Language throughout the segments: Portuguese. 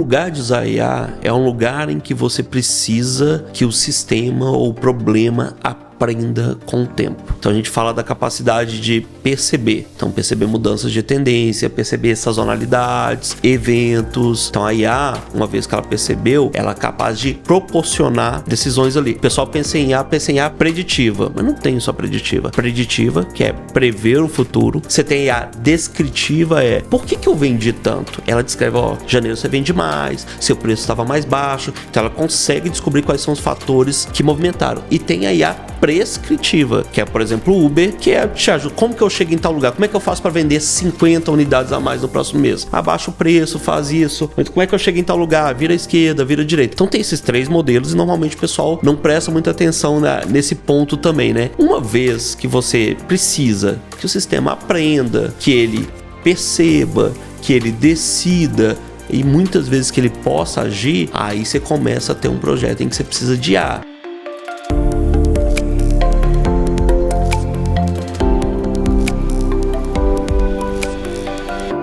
lugar de usar IA é um lugar em que você precisa que o sistema ou o problema aprenda com o tempo. Então a gente fala da capacidade de perceber. Então perceber mudanças de tendência, perceber sazonalidades, eventos. Então a IA, uma vez que ela percebeu, ela é capaz de proporcionar decisões ali. O pessoal pensa em IA preditiva, mas não tem só preditiva. Preditiva, que é prever o futuro. Você tem IA descritiva, por que eu vendi tanto? Ela descreve, janeiro você vende mais, seu preço estava mais baixo. Então ela consegue descobrir quais são os fatores que movimentaram. E tem a IA prescritiva, que é, por exemplo, o Uber, que te ajuda. Como que eu chego em tal lugar? Como é que eu faço para vender 50 unidades a mais no próximo mês? Abaixa o preço, faz isso. Como é que eu chego em tal lugar? Vira à esquerda, vira à direita. Então tem esses 3 modelos e normalmente o pessoal não presta muita atenção nesse ponto também, né? Uma vez que você precisa que o sistema aprenda, que ele perceba, que ele decida e muitas vezes que ele possa agir, aí você começa a ter um projeto em que você precisa de IA.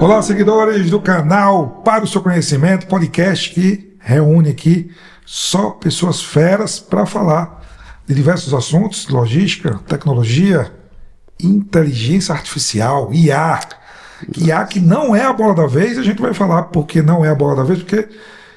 Olá, seguidores do canal Para o Seu Conhecimento, podcast que reúne aqui só pessoas feras para falar de diversos assuntos, logística, tecnologia, inteligência artificial, IA. IA que não é a bola da vez, a gente vai falar porque não é a bola da vez, porque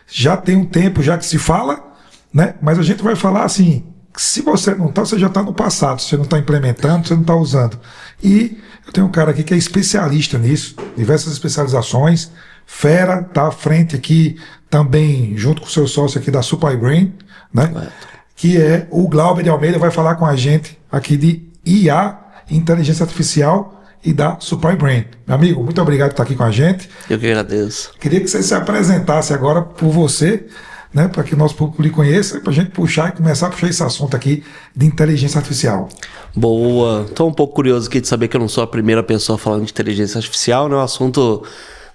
já tem um tempo já que se fala, né? Mas a gente vai falar assim, se você não está, você já está no passado, você não está implementando, você não está usando. E eu tenho um cara aqui que é especialista nisso, diversas especializações, fera, tá à frente aqui também, junto com o seu sócio aqui da Supply Brain, né? Correto. Que é o Glauber de Almeida, vai falar com a gente aqui de IA, inteligência artificial e da Supply Brain. Meu amigo, muito obrigado por estar aqui com a gente. Eu que agradeço. Queria que você se apresentasse agora por você, né, para que o nosso público lhe conheça, para a gente puxar e começar a puxar esse assunto aqui de inteligência artificial. Boa. Estou um pouco curioso aqui de saber que eu não sou a primeira pessoa falando de inteligência artificial, né? Um assunto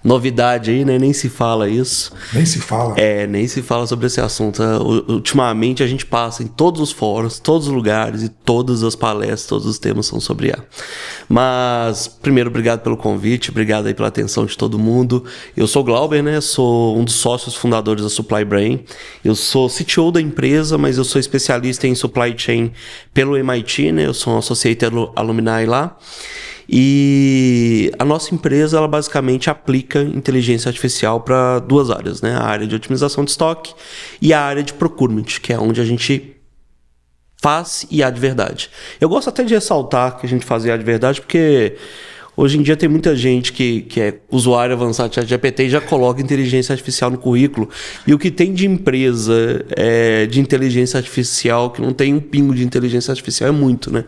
novidade aí, né? Nem se fala isso. Nem se fala. Nem se fala sobre esse assunto. Ultimamente a gente passa em todos os fóruns, todos os lugares e todas as palestras, todos os temas são sobre IA. Mas, primeiro, obrigado pelo convite, obrigado aí pela atenção de todo mundo. Eu sou o Glauber, né? Sou um dos sócios fundadores da Supply Brain. Eu sou CTO da empresa, mas eu sou especialista em supply chain pelo MIT, né? Eu sou um associate alumni lá. E a nossa empresa, ela basicamente aplica inteligência artificial para 2 áreas, né? A área de otimização de estoque e a área de procurement, que é onde a gente faz IA de verdade. Eu gosto até de ressaltar que a gente faz IA de verdade, porque hoje em dia tem muita gente que é usuário avançado de ChatGPT e já coloca inteligência artificial no currículo. E o que tem de empresa de inteligência artificial, que não tem um pingo de inteligência artificial, é muito, né?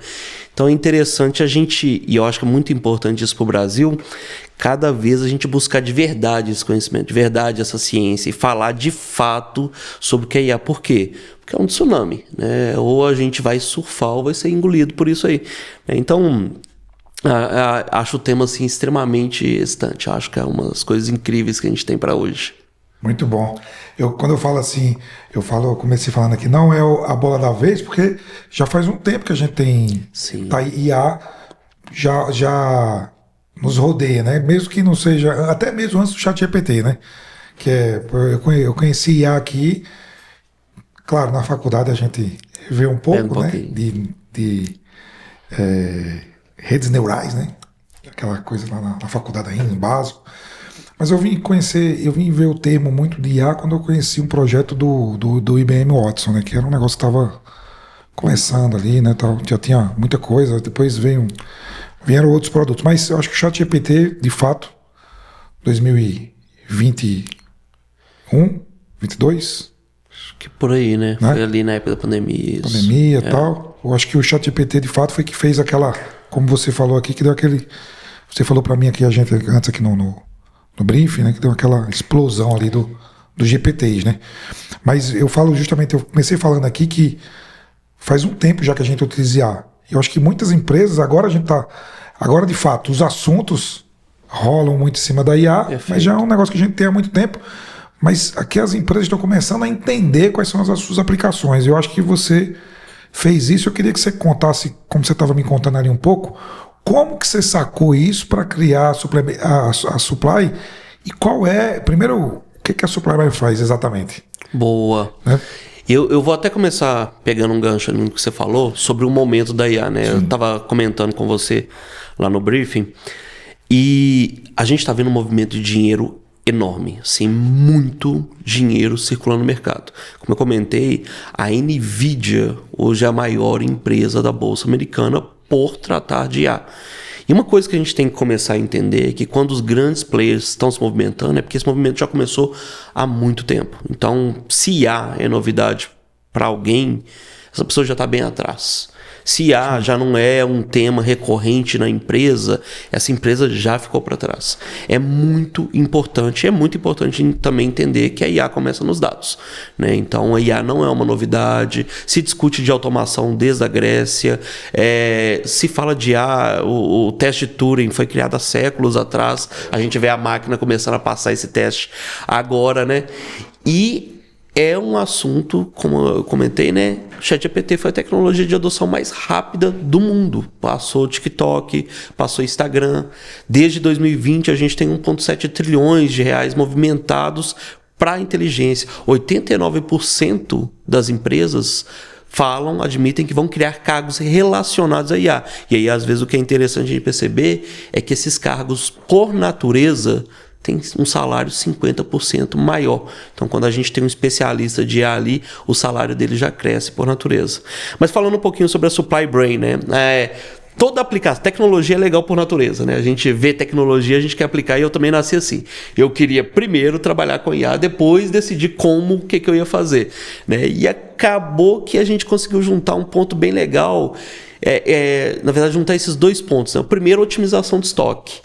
Então é interessante a gente, e eu acho que é muito importante isso para o Brasil, cada vez a gente buscar de verdade esse conhecimento, de verdade essa ciência e falar de fato sobre o que é IA. Por quê? Porque é um tsunami, né? Ou a gente vai surfar ou vai ser engolido por isso aí. Então, acho o tema assim, extremamente excitante. Acho que é uma das coisas incríveis que a gente tem para hoje. Muito bom. Quando eu falo assim, eu comecei falando aqui, não é a bola da vez, porque já faz um tempo que a gente tem IA, já nos rodeia, né? Mesmo que não seja, até mesmo antes do ChatGPT, né? Eu conheci IA aqui, claro, na faculdade a gente vê um pouco, né? De redes neurais, né? Aquela coisa lá na faculdade ainda, no básico. Mas eu vim ver o termo muito de IA quando eu conheci um projeto do IBM Watson, né? Que era um negócio que estava começando ali, né? Já tinha muita coisa, depois vieram outros produtos. Mas eu acho que o ChatGPT, de fato, 2021, 22... Acho que por aí, né? Foi ali na época da pandemia. Pandemia e tal. Eu acho que o ChatGPT, de fato, foi que fez aquela... Como você falou aqui, que deu aquele... Você falou para mim aqui, antes aqui no briefing, né? Que deu aquela explosão ali dos GPTs, né? Mas eu falo justamente... Eu comecei falando aqui que faz um tempo já que a gente utiliza IA. Eu acho que muitas empresas, agora Agora, de fato, os assuntos rolam muito em cima da IA, mas já é um negócio que a gente tem há muito tempo. Mas aqui as empresas estão começando a entender quais são as suas aplicações. Eu acho que você fez isso. Eu queria que você contasse, como você estava me contando ali um pouco, como que você sacou isso para criar a Supply e qual é, primeiro, que a Supply Brain faz exatamente? Boa. Né? Eu vou até começar pegando um gancho no que você falou sobre o momento da IA, né? Sim. Eu estava comentando com você lá no briefing e a gente está vendo um movimento de dinheiro enorme, assim, muito dinheiro circulando no mercado. Como eu comentei, a Nvidia hoje é a maior empresa da Bolsa Americana por tratar de IA. E uma coisa que a gente tem que começar a entender é que quando os grandes players estão se movimentando é porque esse movimento já começou há muito tempo. Então, se IA é novidade para alguém, essa pessoa já está bem atrás. Se IA já não é um tema recorrente na empresa, essa empresa já ficou para trás. É muito importante também entender que a IA começa nos dados, né? Então a IA não é uma novidade, se discute de automação desde a Grécia, se fala de IA, o teste de Turing foi criado há séculos atrás, a gente vê a máquina começando a passar esse teste agora, né? E é um assunto, como eu comentei, né? O ChatGPT foi a tecnologia de adoção mais rápida do mundo. Passou o TikTok, passou o Instagram. Desde 2020 a gente tem 1,7 trilhões de reais movimentados para a inteligência. 89% das empresas admitem que vão criar cargos relacionados a IA. E aí, às vezes, o que é interessante a gente perceber é que esses cargos, por natureza, tem um salário 50% maior. Então, quando a gente tem um especialista de IA ali, o salário dele já cresce por natureza. Mas falando um pouquinho sobre a Supply Brain, né? Toda aplicação, tecnologia é legal por natureza, né? A gente vê tecnologia, a gente quer aplicar, e eu também nasci assim. Eu queria primeiro trabalhar com IA, depois decidir o que eu ia fazer, né? E acabou que a gente conseguiu juntar um ponto bem legal, na verdade, juntar esses dois pontos, né? O primeiro, otimização de estoque.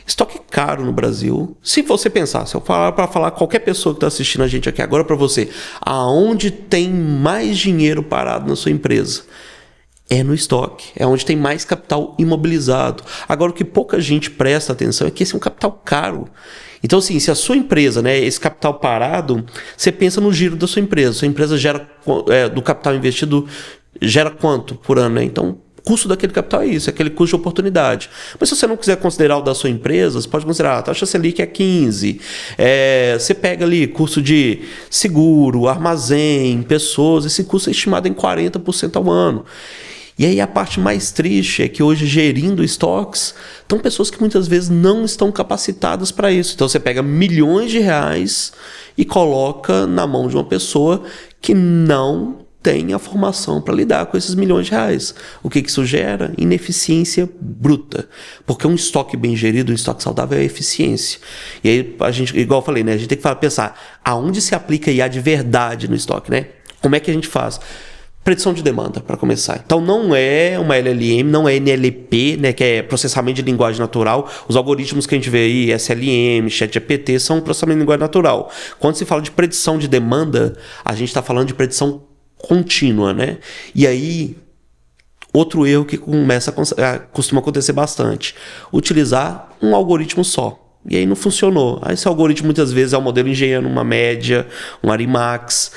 Estoque caro no Brasil. Se você pensar, se eu falar para falar qualquer pessoa que está assistindo a gente aqui agora para você, aonde tem mais dinheiro parado na sua empresa? É no estoque, é onde tem mais capital imobilizado. Agora, o que pouca gente presta atenção é que esse é um capital caro. Então, assim, se a sua empresa, né, esse capital parado, você pensa no giro da sua empresa. Sua empresa gera, do capital investido, gera quanto por ano, né? Então, o custo daquele capital é isso, é aquele custo de oportunidade. Mas se você não quiser considerar o da sua empresa, você pode considerar a taxa Selic é 15%. Você pega ali custo de seguro, armazém, pessoas, esse custo é estimado em 40% ao ano. E aí a parte mais triste é que hoje, gerindo estoques, estão pessoas que muitas vezes não estão capacitadas para isso. Então você pega milhões de reais e coloca na mão de uma pessoa que não tem a formação para lidar com esses milhões de reais. O que isso gera? Ineficiência bruta. Porque um estoque bem gerido, um estoque saudável é eficiência. E aí, a gente, igual eu falei, né? A gente tem que pensar aonde se aplica IA de verdade no estoque, né? Como é que a gente faz? Predição de demanda, para começar. Então, não é uma LLM, não é NLP, né, que é processamento de linguagem natural. Os algoritmos que a gente vê aí, SLM, ChatGPT, são processamento de linguagem natural. Quando se fala de predição de demanda, a gente está falando de predição contínua, né? E aí, outro erro que costuma acontecer bastante, utilizar um algoritmo só. E aí não funcionou. Aí esse algoritmo muitas vezes é um modelo engenheiro, uma média, um Arimax.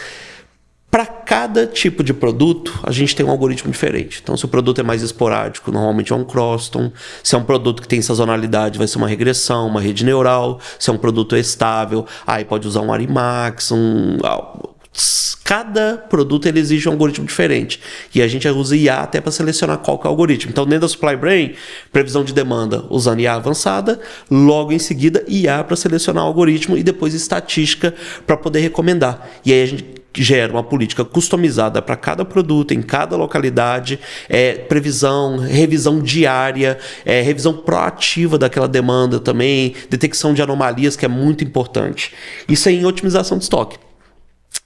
Para cada tipo de produto, a gente tem um algoritmo diferente. Então, se o produto é mais esporádico, normalmente é um Croston. Se é um produto que tem sazonalidade, vai ser uma regressão, uma rede neural. Se é um produto estável, aí pode usar um Arimax, Cada produto ele exige um algoritmo diferente. E a gente usa IA até para selecionar qual que é o algoritmo. Então, dentro da Supply Brain, previsão de demanda usando IA avançada, logo em seguida IA para selecionar o algoritmo e depois estatística para poder recomendar. E aí a gente gera uma política customizada para cada produto, em cada localidade, previsão, revisão diária, revisão proativa daquela demanda também, detecção de anomalias, que é muito importante. Isso é em otimização de estoque.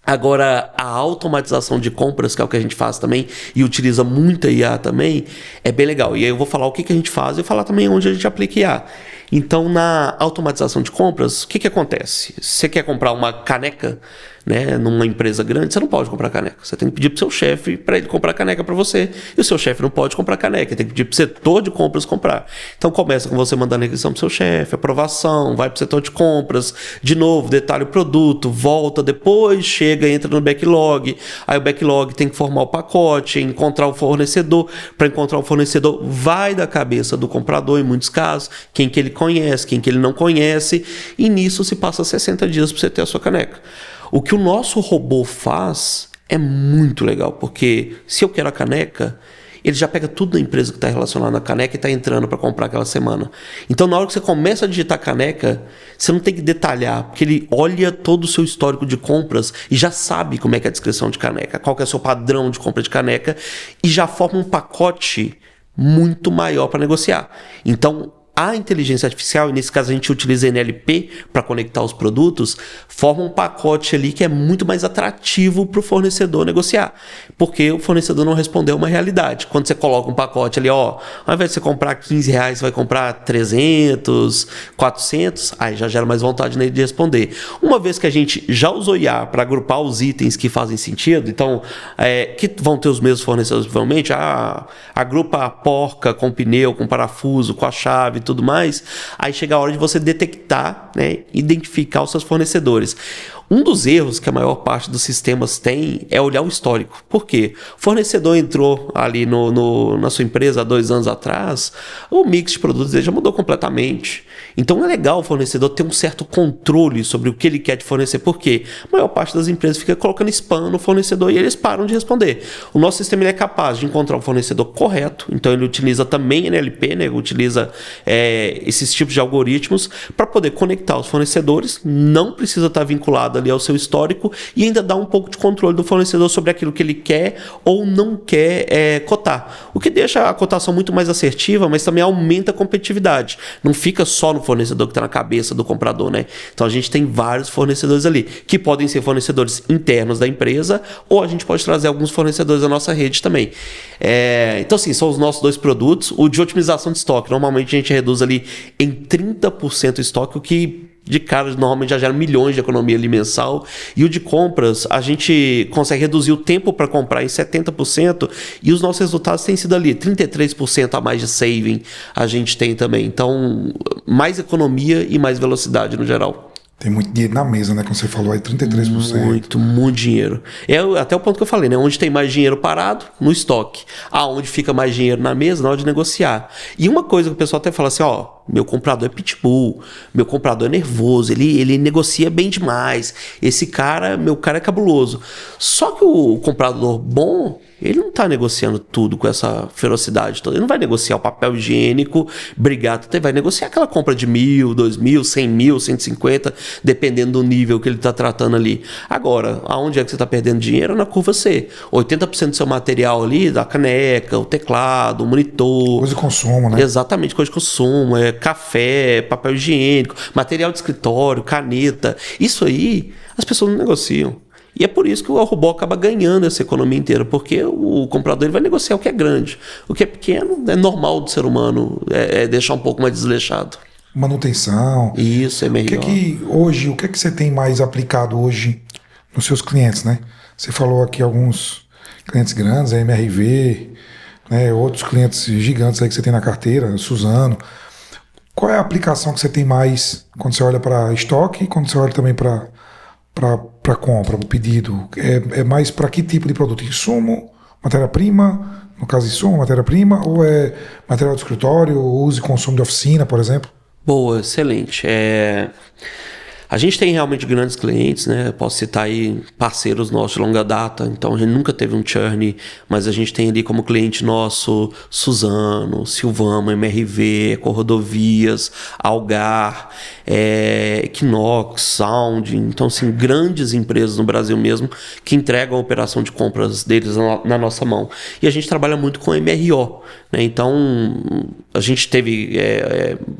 Agora, a automatização de compras, que é o que a gente faz também, e utiliza muita IA também, é bem legal. E aí eu vou falar o que a gente faz e falar também onde a gente aplica IA. Então, na automatização de compras, o que acontece? Você quer comprar uma caneca, né, numa empresa grande, você não pode comprar caneca. Você tem que pedir para o seu chefe para ele comprar caneca para você. E o seu chefe não pode comprar caneca. Tem que pedir para o setor de compras comprar. Então começa com você mandando requisição para o seu chefe, aprovação, vai para o setor de compras, de novo, detalhe o produto, volta, depois chega, entra no backlog. Aí o backlog tem que formar o pacote, encontrar o fornecedor. Para encontrar o fornecedor, vai da cabeça do comprador, em muitos casos, quem que ele conhece, quem que ele não conhece. E nisso se passa 60 dias para você ter a sua caneca. O que o nosso robô faz é muito legal, porque se eu quero a caneca, ele já pega tudo da empresa que está relacionada à caneca e está entrando para comprar aquela semana. Então, na hora que você começa a digitar caneca, você não tem que detalhar, porque ele olha todo o seu histórico de compras e já sabe como é que é a descrição de caneca, qual que é o seu padrão de compra de caneca, e já forma um pacote muito maior para negociar. Então, a inteligência artificial, e nesse caso a gente utiliza NLP para conectar os produtos, forma um pacote ali que é muito mais atrativo para o fornecedor negociar, porque o fornecedor não respondeu uma realidade. Quando você coloca um pacote ali, ó, ao invés de você comprar R$15, você vai comprar 300, 400, aí já gera mais vontade nele de responder. Uma vez que a gente já usou IA para agrupar os itens que fazem sentido, então, que vão ter os mesmos fornecedores, provavelmente, agrupa a porca com pneu, com parafuso, com a chave, tudo mais, aí chega a hora de você detectar, né, identificar os seus fornecedores. Um dos erros que a maior parte dos sistemas tem é olhar o histórico. Por quê? O fornecedor entrou ali na sua empresa há 2 anos atrás, o mix de produtos dele já mudou completamente. Então é legal o fornecedor ter um certo controle sobre o que ele quer te fornecer, porque a maior parte das empresas fica colocando spam no fornecedor e eles param de responder. O nosso sistema ele é capaz de encontrar um fornecedor correto, então ele utiliza também NLP, né? Utiliza esses tipos de algoritmos para poder conectar os fornecedores, não precisa estar vinculado ali ao seu histórico e ainda dá um pouco de controle do fornecedor sobre aquilo que ele quer ou não quer cotar. O que deixa a cotação muito mais assertiva, mas também aumenta a competitividade. Não fica só no fornecedor que está na cabeça do comprador, né? Então a gente tem vários fornecedores ali, que podem ser fornecedores internos da empresa ou a gente pode trazer alguns fornecedores da nossa rede também. Então assim, são os nossos 2 produtos. O de otimização de estoque, normalmente a gente reduz ali em 30% o estoque, o que de cara normalmente já gera milhões de economia ali mensal. E o de compras, a gente consegue reduzir o tempo para comprar em 70% e os nossos resultados têm sido ali 33% a mais de saving a gente tem também. Então, mais economia e mais velocidade no geral. Tem muito dinheiro na mesa, né? Como você falou aí, 33%. Muito dinheiro. É até o ponto que eu falei, né? Onde tem mais dinheiro parado, no estoque. Aonde fica mais dinheiro na mesa, na hora de negociar. E uma coisa que o pessoal até fala assim, ó, meu comprador é pitbull, meu comprador é nervoso, ele negocia bem demais. Meu cara é cabuloso. Só que o comprador bom, ele não está negociando tudo com essa ferocidade toda. Ele não vai negociar o papel higiênico, brigar, ele vai negociar aquela compra de 1.000, 2.000, 100.000, 150, dependendo do nível que ele está tratando ali. Agora, aonde é que você está perdendo dinheiro? Na curva C. 80% do seu material ali, da caneca, o teclado, o monitor. Coisa de consumo, né? Exatamente, coisa de consumo, café, papel higiênico, material de escritório, caneta. Isso aí, as pessoas não negociam. E é por isso que o robô acaba ganhando essa economia inteira, porque o comprador ele vai negociar o que é grande. O que é pequeno é normal do ser humano, deixar um pouco mais desleixado. Manutenção. Isso, é melhor. O que é que você tem mais aplicado hoje nos seus clientes, né? Você falou aqui alguns clientes grandes, a MRV, né? Outros clientes gigantes aí que você tem na carteira, Suzano. Qual é a aplicação que você tem mais quando você olha para estoque e quando você olha também para compra, para o pedido? É mais para que tipo de produto? Insumo, matéria-prima, no caso insumo, matéria-prima, ou é material de escritório, uso e consumo de oficina, por exemplo? Boa, excelente. A gente tem realmente grandes clientes, né? Posso citar aí parceiros nossos de longa data, então a gente nunca teve um churn, mas a gente tem ali como cliente nosso Suzano, Silvamo, MRV, Ecorodovias, Algar, Equinox, Sound, então assim, grandes empresas no Brasil mesmo que entregam a operação de compras deles na nossa mão. E a gente trabalha muito com MRO, né? Então a gente teve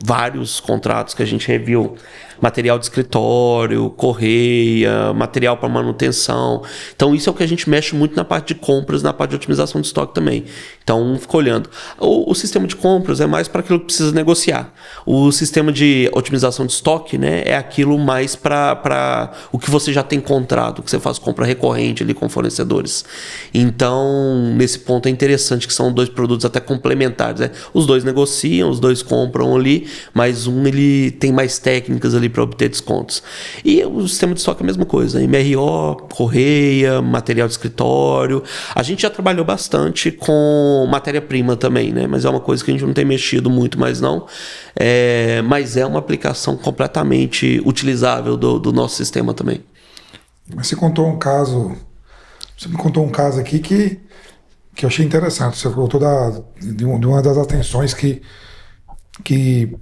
vários contratos que a gente reviu. Material de escritório, correia, material para manutenção. Então isso é o que a gente mexe muito na parte de compras, na parte de otimização de estoque também. Então fica olhando. O sistema de compras é mais para aquilo que precisa negociar. O sistema de otimização de estoque, né, é aquilo mais para o que você já tem contrato, que você faz compra recorrente ali com fornecedores. Então nesse ponto é interessante que são dois produtos até complementares, né? Os dois negociam, os dois compram ali, mas ele tem mais técnicas ali para obter descontos. E o sistema de estoque é a mesma coisa, MRO, correia, material de escritório. A gente já trabalhou bastante com matéria-prima também, né? Mas é uma coisa que a gente não tem mexido muito mais não. Mas é uma aplicação completamente utilizável do nosso sistema também. Mas você me contou um caso aqui que eu achei interessante. Você contou de uma das atenções que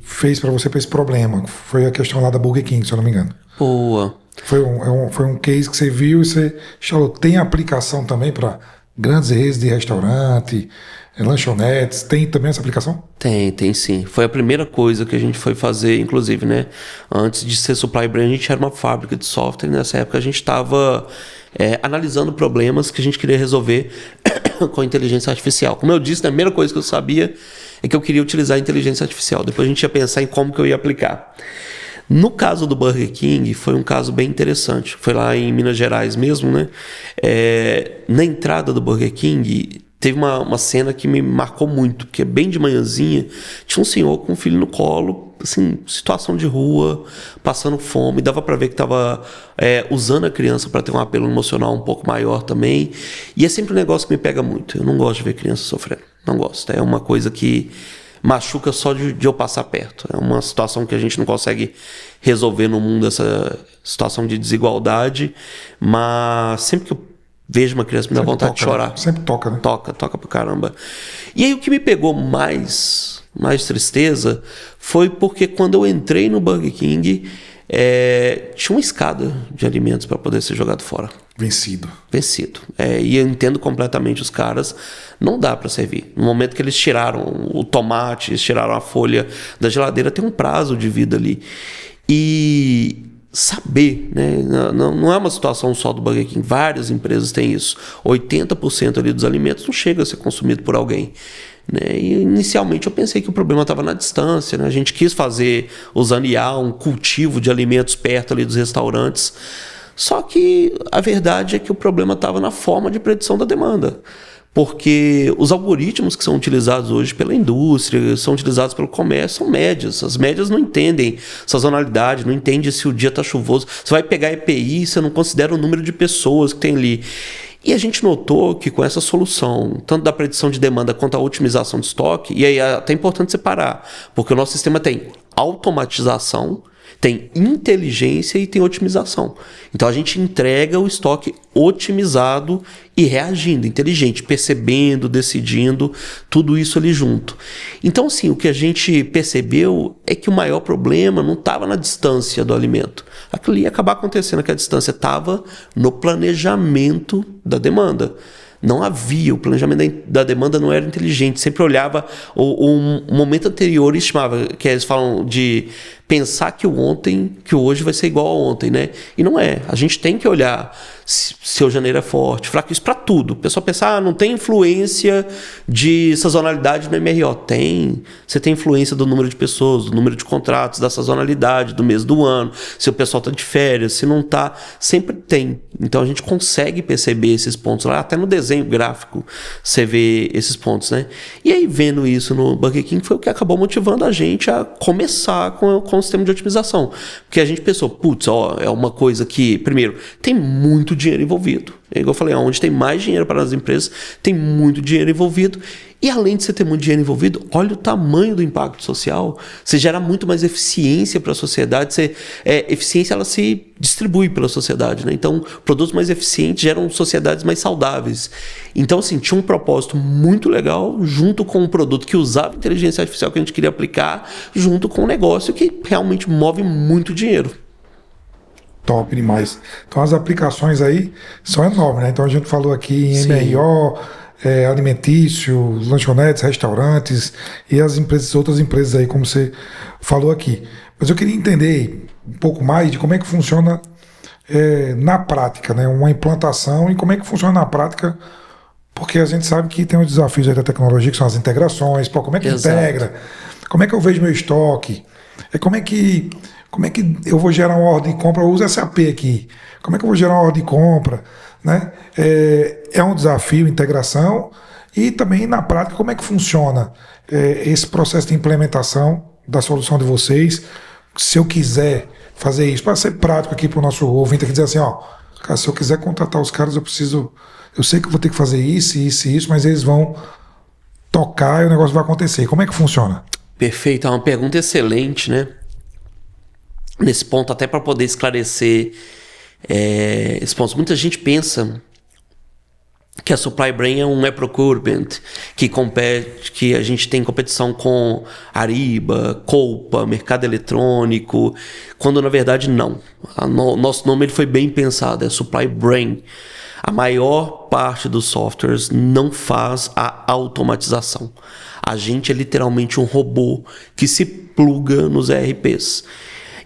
fez para você esse problema. Foi a questão lá da Burger King, se eu não me engano. Boa. Foi um case que você viu e você falou, tem aplicação também para grandes redes de restaurante, lanchonetes, tem também essa aplicação? Tem sim. Foi a primeira coisa que a gente foi fazer, inclusive, né? Antes de ser Supply Brain, a gente era uma fábrica de software e nessa época a gente estava analisando problemas que a gente queria resolver com a inteligência artificial. Como eu disse, a primeira coisa que eu sabia é que eu queria utilizar a inteligência artificial. Depois a gente ia pensar em como que eu ia aplicar. No caso do Burger King, foi um caso bem interessante. Foi lá em Minas Gerais mesmo, né? Na entrada do Burger King, teve uma cena que me marcou muito, porque bem de manhãzinha, tinha um senhor com um filho no colo, assim, situação de rua, passando fome, dava para ver que estava usando a criança para ter um apelo emocional um pouco maior também. E é sempre um negócio que me pega muito. Eu não gosto de ver criança sofrendo. Não gosto. É uma coisa que machuca só de eu passar perto. É uma situação que a gente não consegue resolver no mundo, essa situação de desigualdade, mas sempre que eu vejo uma criança me dá vontade de chorar. Sempre toca, né? Toca pra caramba. E aí o que me pegou mais tristeza foi porque quando eu entrei no Burger King, tinha uma escada de alimentos para poder ser jogado fora. Vencido. E eu entendo completamente os caras, não dá para servir. No momento que eles tiraram o tomate, eles tiraram a folha da geladeira, tem um prazo de vida ali. E saber, né? Não é uma situação só do Burger King, várias empresas têm isso. 80% ali dos alimentos não chega a ser consumido por alguém. Né? E inicialmente eu pensei que o problema estava na distância, né? A gente quis fazer, usando IA, um cultivo de alimentos perto ali dos restaurantes. Só que a verdade é que o problema estava na forma de predição da demanda. Porque os algoritmos que são utilizados hoje pela indústria, são utilizados pelo comércio, são médias. As médias não entendem sazonalidade, não entendem se o dia está chuvoso. Você vai pegar EPI, você não considera o número de pessoas que tem ali. E a gente notou que com essa solução, tanto da predição de demanda quanto a otimização de estoque, e aí é até importante separar, porque o nosso sistema tem automatização, tem inteligência e tem otimização. Então a gente entrega o estoque otimizado e reagindo, inteligente, percebendo, decidindo, tudo isso ali junto. Então assim, o que a gente percebeu é que o maior problema não estava na distância do alimento. Aquilo ia acabar acontecendo, que a distância estava no planejamento da demanda. Não havia, o planejamento da demanda não era inteligente, sempre olhava o momento anterior e estimava, que eles falam de pensar que o hoje vai ser igual a ontem, né? E não é. A gente tem que olhar se o janeiro é forte, fraco, isso para tudo. O pessoal pensa, não tem influência de sazonalidade no MRO. Tem. Você tem influência do número de pessoas, do número de contratos, da sazonalidade, do mês do ano, se o pessoal está de férias, se não está, sempre tem. Então a gente consegue perceber esses pontos lá, até no desenho gráfico você vê esses pontos, né? E aí vendo isso no Burger King foi o que acabou motivando a gente a começar com o sistema de otimização. Porque a gente pensou, é uma coisa que, primeiro, tem muito dinheiro envolvido. É igual eu falei, onde tem mais dinheiro para as empresas, tem muito dinheiro envolvido. E além de você ter muito dinheiro envolvido, olha o tamanho do impacto social. Você gera muito mais eficiência para a sociedade. Eficiência ela se distribui pela sociedade, né? Então, produtos mais eficientes geram sociedades mais saudáveis. Então, assim, tinha um propósito muito legal junto com um produto que usava inteligência artificial que a gente queria aplicar, junto com um negócio que realmente move muito dinheiro. Top demais. Então as aplicações aí são enormes, né? Então a gente falou aqui em Sim. MRO, alimentício, lanchonetes, restaurantes e as empresas, outras empresas aí, como você falou aqui. Mas eu queria entender um pouco mais de como é que funciona na prática, né? Uma implantação e como é que funciona na prática, porque a gente sabe que tem os desafios aí da tecnologia, que são as integrações, pô, como é que Exato. integra, como é que eu vejo meu estoque, como é que eu vou gerar uma ordem de compra, eu uso SAP aqui, como é que eu vou gerar uma ordem de compra, né? É um desafio, integração, e também na prática, como é que funciona esse processo de implementação da solução de vocês, se eu quiser fazer isso, para ser prático aqui para o nosso ouvinte, aqui dizer assim, ó, cara, se eu quiser contratar os caras, eu sei que eu vou ter que fazer isso, isso e isso, mas eles vão tocar e o negócio vai acontecer. Como é que funciona? Perfeito, é uma pergunta excelente, né? Nesse ponto, até para poder esclarecer esse ponto. Muita gente pensa que a Supply Brain é um e-procurement que a gente tem competição com Ariba, Coupa, Mercado Eletrônico, quando na verdade não. Nosso nome ele foi bem pensado, é Supply Brain. A maior parte dos softwares não faz a automatização. A gente é literalmente um robô que se pluga nos ERPs.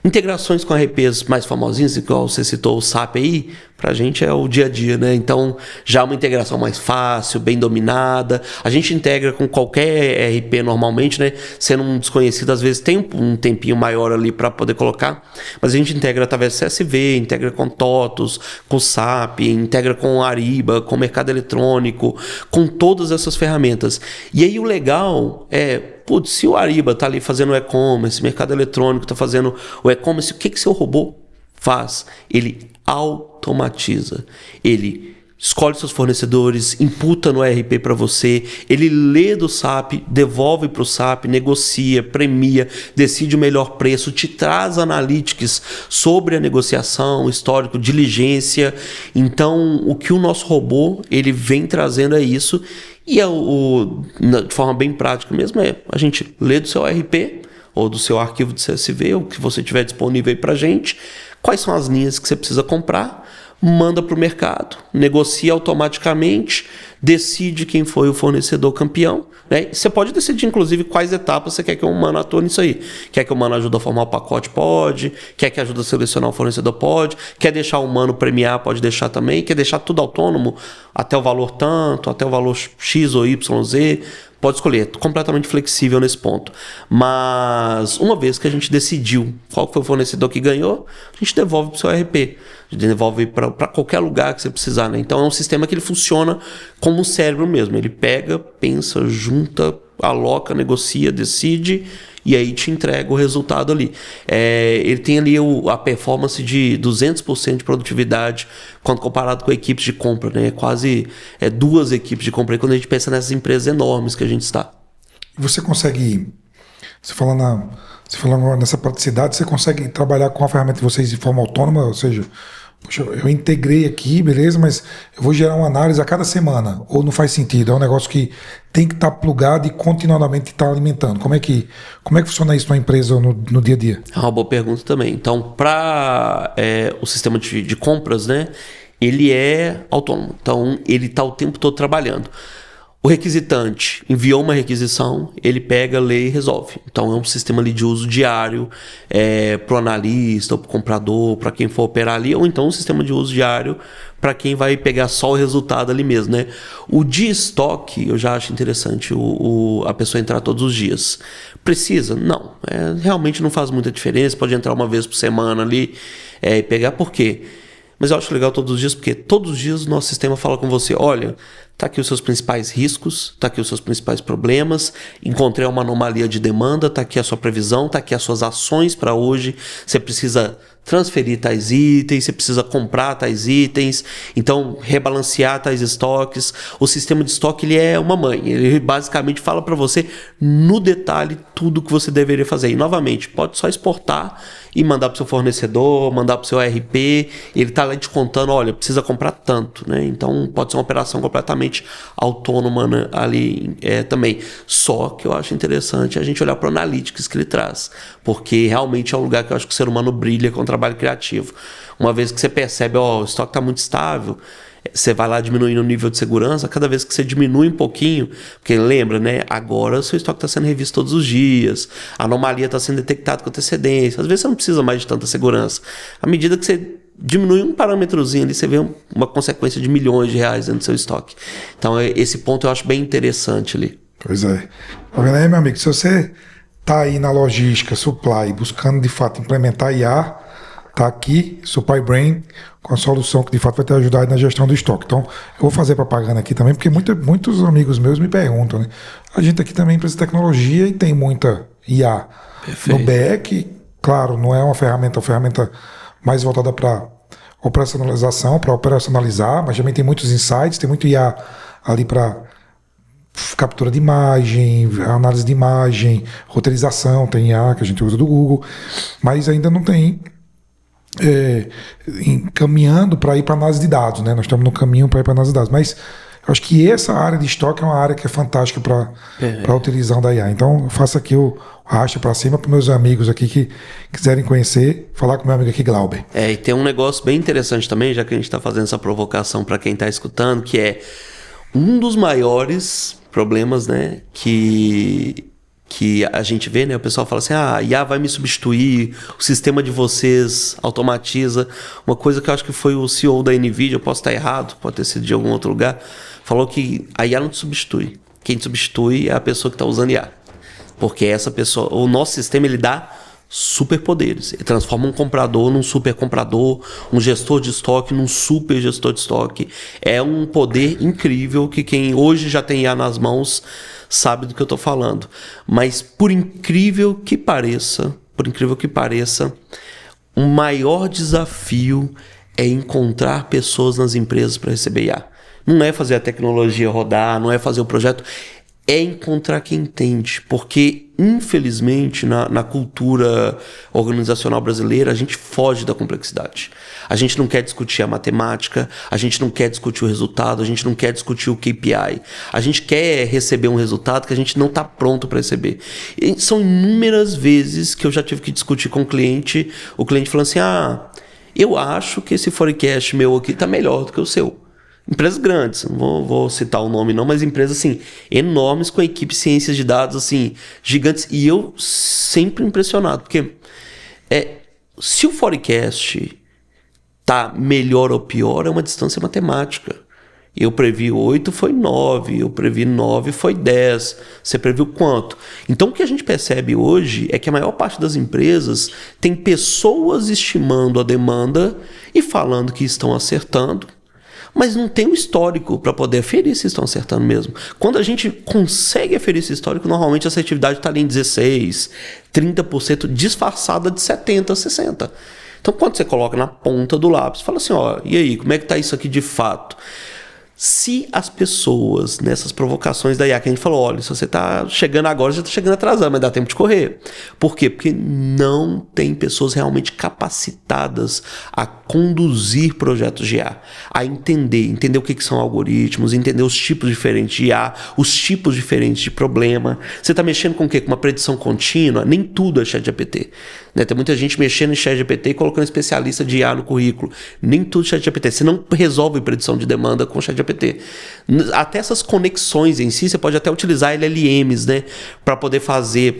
Integrações com ERPs mais famosinhos, igual você citou o SAP aí, pra gente é o dia a dia, né? Então, já uma integração mais fácil, bem dominada. A gente integra com qualquer ERP normalmente, né? Sendo um desconhecido, às vezes tem um tempinho maior ali para poder colocar, mas a gente integra através do CSV, integra com TOTOS, com SAP, integra com Ariba, com Mercado Eletrônico, com todas essas ferramentas. E aí o legal é, putz, se o Ariba está ali fazendo o e-commerce, Mercado Eletrônico está fazendo o e-commerce, o que seu robô faz? Ele automatiza. Ele escolhe seus fornecedores, imputa no ERP para você, ele lê do SAP, devolve para o SAP, negocia, premia, decide o melhor preço, te traz analytics sobre a negociação, histórico, diligência. Então, o que o nosso robô ele vem trazendo é isso. E de forma bem prática mesmo, a gente lê do seu ERP ou do seu arquivo de CSV, o que você tiver disponível aí para a gente, quais são as linhas que você precisa comprar, manda para o mercado, negocia automaticamente, decide quem foi o fornecedor campeão, né? Você pode decidir, inclusive, quais etapas você quer que o humano atue nisso aí. Quer que o humano ajude a formar o pacote? Pode. Quer que ajude a selecionar o fornecedor? Pode. Quer deixar o humano premiar? Pode deixar também. Quer deixar tudo autônomo? Até o valor tanto, até o valor X ou Y, Z. Pode escolher, é completamente flexível nesse ponto. Mas uma vez que a gente decidiu qual foi o fornecedor que ganhou, a gente devolve para o seu ERP, a gente devolve para qualquer lugar que você precisar, né? Então é um sistema que ele funciona como um cérebro mesmo. Ele pega, pensa, junta, aloca, negocia, decide e aí te entrega o resultado ali. Ele tem ali a performance de 200% de produtividade quando comparado com equipes de compra, né? Quase 2 equipes de compra quando a gente pensa nessas empresas enormes que a gente está. Você consegue, você falando nessa praticidade, você consegue trabalhar com a ferramenta de vocês de forma autônoma, ou seja, poxa, eu integrei aqui, beleza, mas eu vou gerar uma análise a cada semana, ou não faz sentido? É um negócio que tem que estar plugado e continuamente estar alimentando. Como é que funciona isso na empresa no dia a dia? É uma boa pergunta também. Então, para o sistema de compras, né, ele é autônomo. Então, ele está o tempo todo trabalhando. O requisitante enviou uma requisição, ele pega, lê e resolve. Então é um sistema ali de uso diário para o analista, ou para o comprador, para quem for operar ali, ou então um sistema de uso diário para quem vai pegar só o resultado ali mesmo, né? O de estoque, eu já acho interessante a pessoa entrar todos os dias. Precisa? Não. Realmente não faz muita diferença, pode entrar uma vez por semana ali e pegar. Por quê? Mas eu acho legal todos os dias, porque todos os dias o nosso sistema fala com você, olha, tá aqui os seus principais riscos, tá aqui os seus principais problemas, encontrei uma anomalia de demanda, tá aqui a sua previsão, tá aqui as suas ações para hoje, você precisa transferir tais itens, você precisa comprar tais itens, então rebalancear tais estoques. O sistema de estoque ele é uma mãe, ele basicamente fala para você no detalhe tudo que você deveria fazer. E novamente, pode só exportar e mandar para o seu fornecedor, mandar para o seu ERP, ele está lá te contando, olha, precisa comprar tanto, né? Então pode ser uma operação completamente autônoma, né, ali também. Só que eu acho interessante a gente olhar para o analytics que ele traz, porque realmente é um lugar que eu acho que o ser humano brilha com o trabalho criativo. Uma vez que você percebe, o estoque está muito estável, você vai lá diminuindo o nível de segurança, cada vez que você diminui um pouquinho, porque lembra, né? Agora o seu estoque está sendo revisto todos os dias, a anomalia está sendo detectada com antecedência. Às vezes você não precisa mais de tanta segurança. À medida que você diminui um parâmetrozinho ali, você vê uma consequência de milhões de reais dentro do seu estoque. Então, esse ponto eu acho bem interessante ali. Pois é. Tá vendo aí, meu amigo? Se você tá aí na logística, supply, buscando de fato implementar IA, tá aqui, Supply Brain, com a solução que de fato vai te ajudar aí na gestão do estoque. Então, eu vou fazer propaganda aqui também, porque muitos amigos meus me perguntam, né? A gente aqui também empresa de tecnologia e tem muita IA. Perfeito. No BEC, claro, não é uma ferramenta mais voltada para operacionalização, para operacionalizar, mas também tem muitos insights, tem muito IA ali para captura de imagem, análise de imagem, roteirização, tem IA que a gente usa do Google, mas ainda não tem encaminhando para ir para análise de dados, né? Nós estamos no caminho para ir para análise de dados, mas eu acho que essa área de estoque é uma área que é fantástica para a utilização da IA. Então, eu faço aqui o arrasto para cima para meus amigos aqui que quiserem conhecer, falar com meu amigo aqui, Glauber. E tem um negócio bem interessante também, já que a gente está fazendo essa provocação para quem está escutando, que é um dos maiores problemas, né, que a gente vê, né, o pessoal fala assim, a IA vai me substituir, o sistema de vocês automatiza. Uma coisa que eu acho que foi o CEO da NVIDIA, eu posso estar errado, pode ter sido de algum outro lugar, falou que a IA não te substitui. Quem te substitui é a pessoa que está usando IA. Porque essa pessoa, o nosso sistema, ele dá superpoderes. Ele transforma um comprador num super comprador, um gestor de estoque num super gestor de estoque. É um poder incrível que quem hoje já tem IA nas mãos sabe do que eu estou falando. Mas por incrível que pareça, o maior desafio é encontrar pessoas nas empresas para receber IA. Não é fazer a tecnologia rodar, não é fazer o projeto, é encontrar quem entende, porque infelizmente na cultura organizacional brasileira a gente foge da complexidade. A gente não quer discutir a matemática, a gente não quer discutir o resultado, a gente não quer discutir o KPI. A gente quer receber um resultado que a gente não está pronto para receber. E são inúmeras vezes que eu já tive que discutir com o cliente falando assim, eu acho que esse forecast meu aqui está melhor do que o seu. Empresas grandes, não vou citar o nome não, mas empresas assim, enormes, com equipe de ciências de dados assim, gigantes. E eu sempre impressionado, porque se o forecast tá melhor ou pior, é uma distância matemática. Eu previ 8, foi 9. Eu previ 9, foi 10. Você previu quanto? Então o que a gente percebe hoje é que a maior parte das empresas tem pessoas estimando a demanda e falando que estão acertando, mas não tem um histórico para poder aferir se estão acertando mesmo. Quando a gente consegue aferir esse histórico, normalmente a assertividade está ali em 16%, 30%, disfarçada de 70%, 60%. Então, quando você coloca na ponta do lápis, fala assim, e aí, como é que está isso aqui de fato? Se as pessoas, nessas provocações da IA, que a gente falou, olha, se você está chegando agora, já está chegando atrasado, mas dá tempo de correr. Por quê? Porque não tem pessoas realmente capacitadas a conduzir projetos de IA, a entender o que são algoritmos, entender os tipos diferentes de IA, os tipos diferentes de problema. Você está mexendo com o quê? Com uma predição contínua? Nem tudo é ChatGPT. Né? Tem muita gente mexendo em ChatGPT e colocando especialista de IA no currículo. Nem tudo é ChatGPT. Você não resolve predição de demanda com ChatGPT. Até essas conexões em si, você pode até utilizar LLMs, né, para poder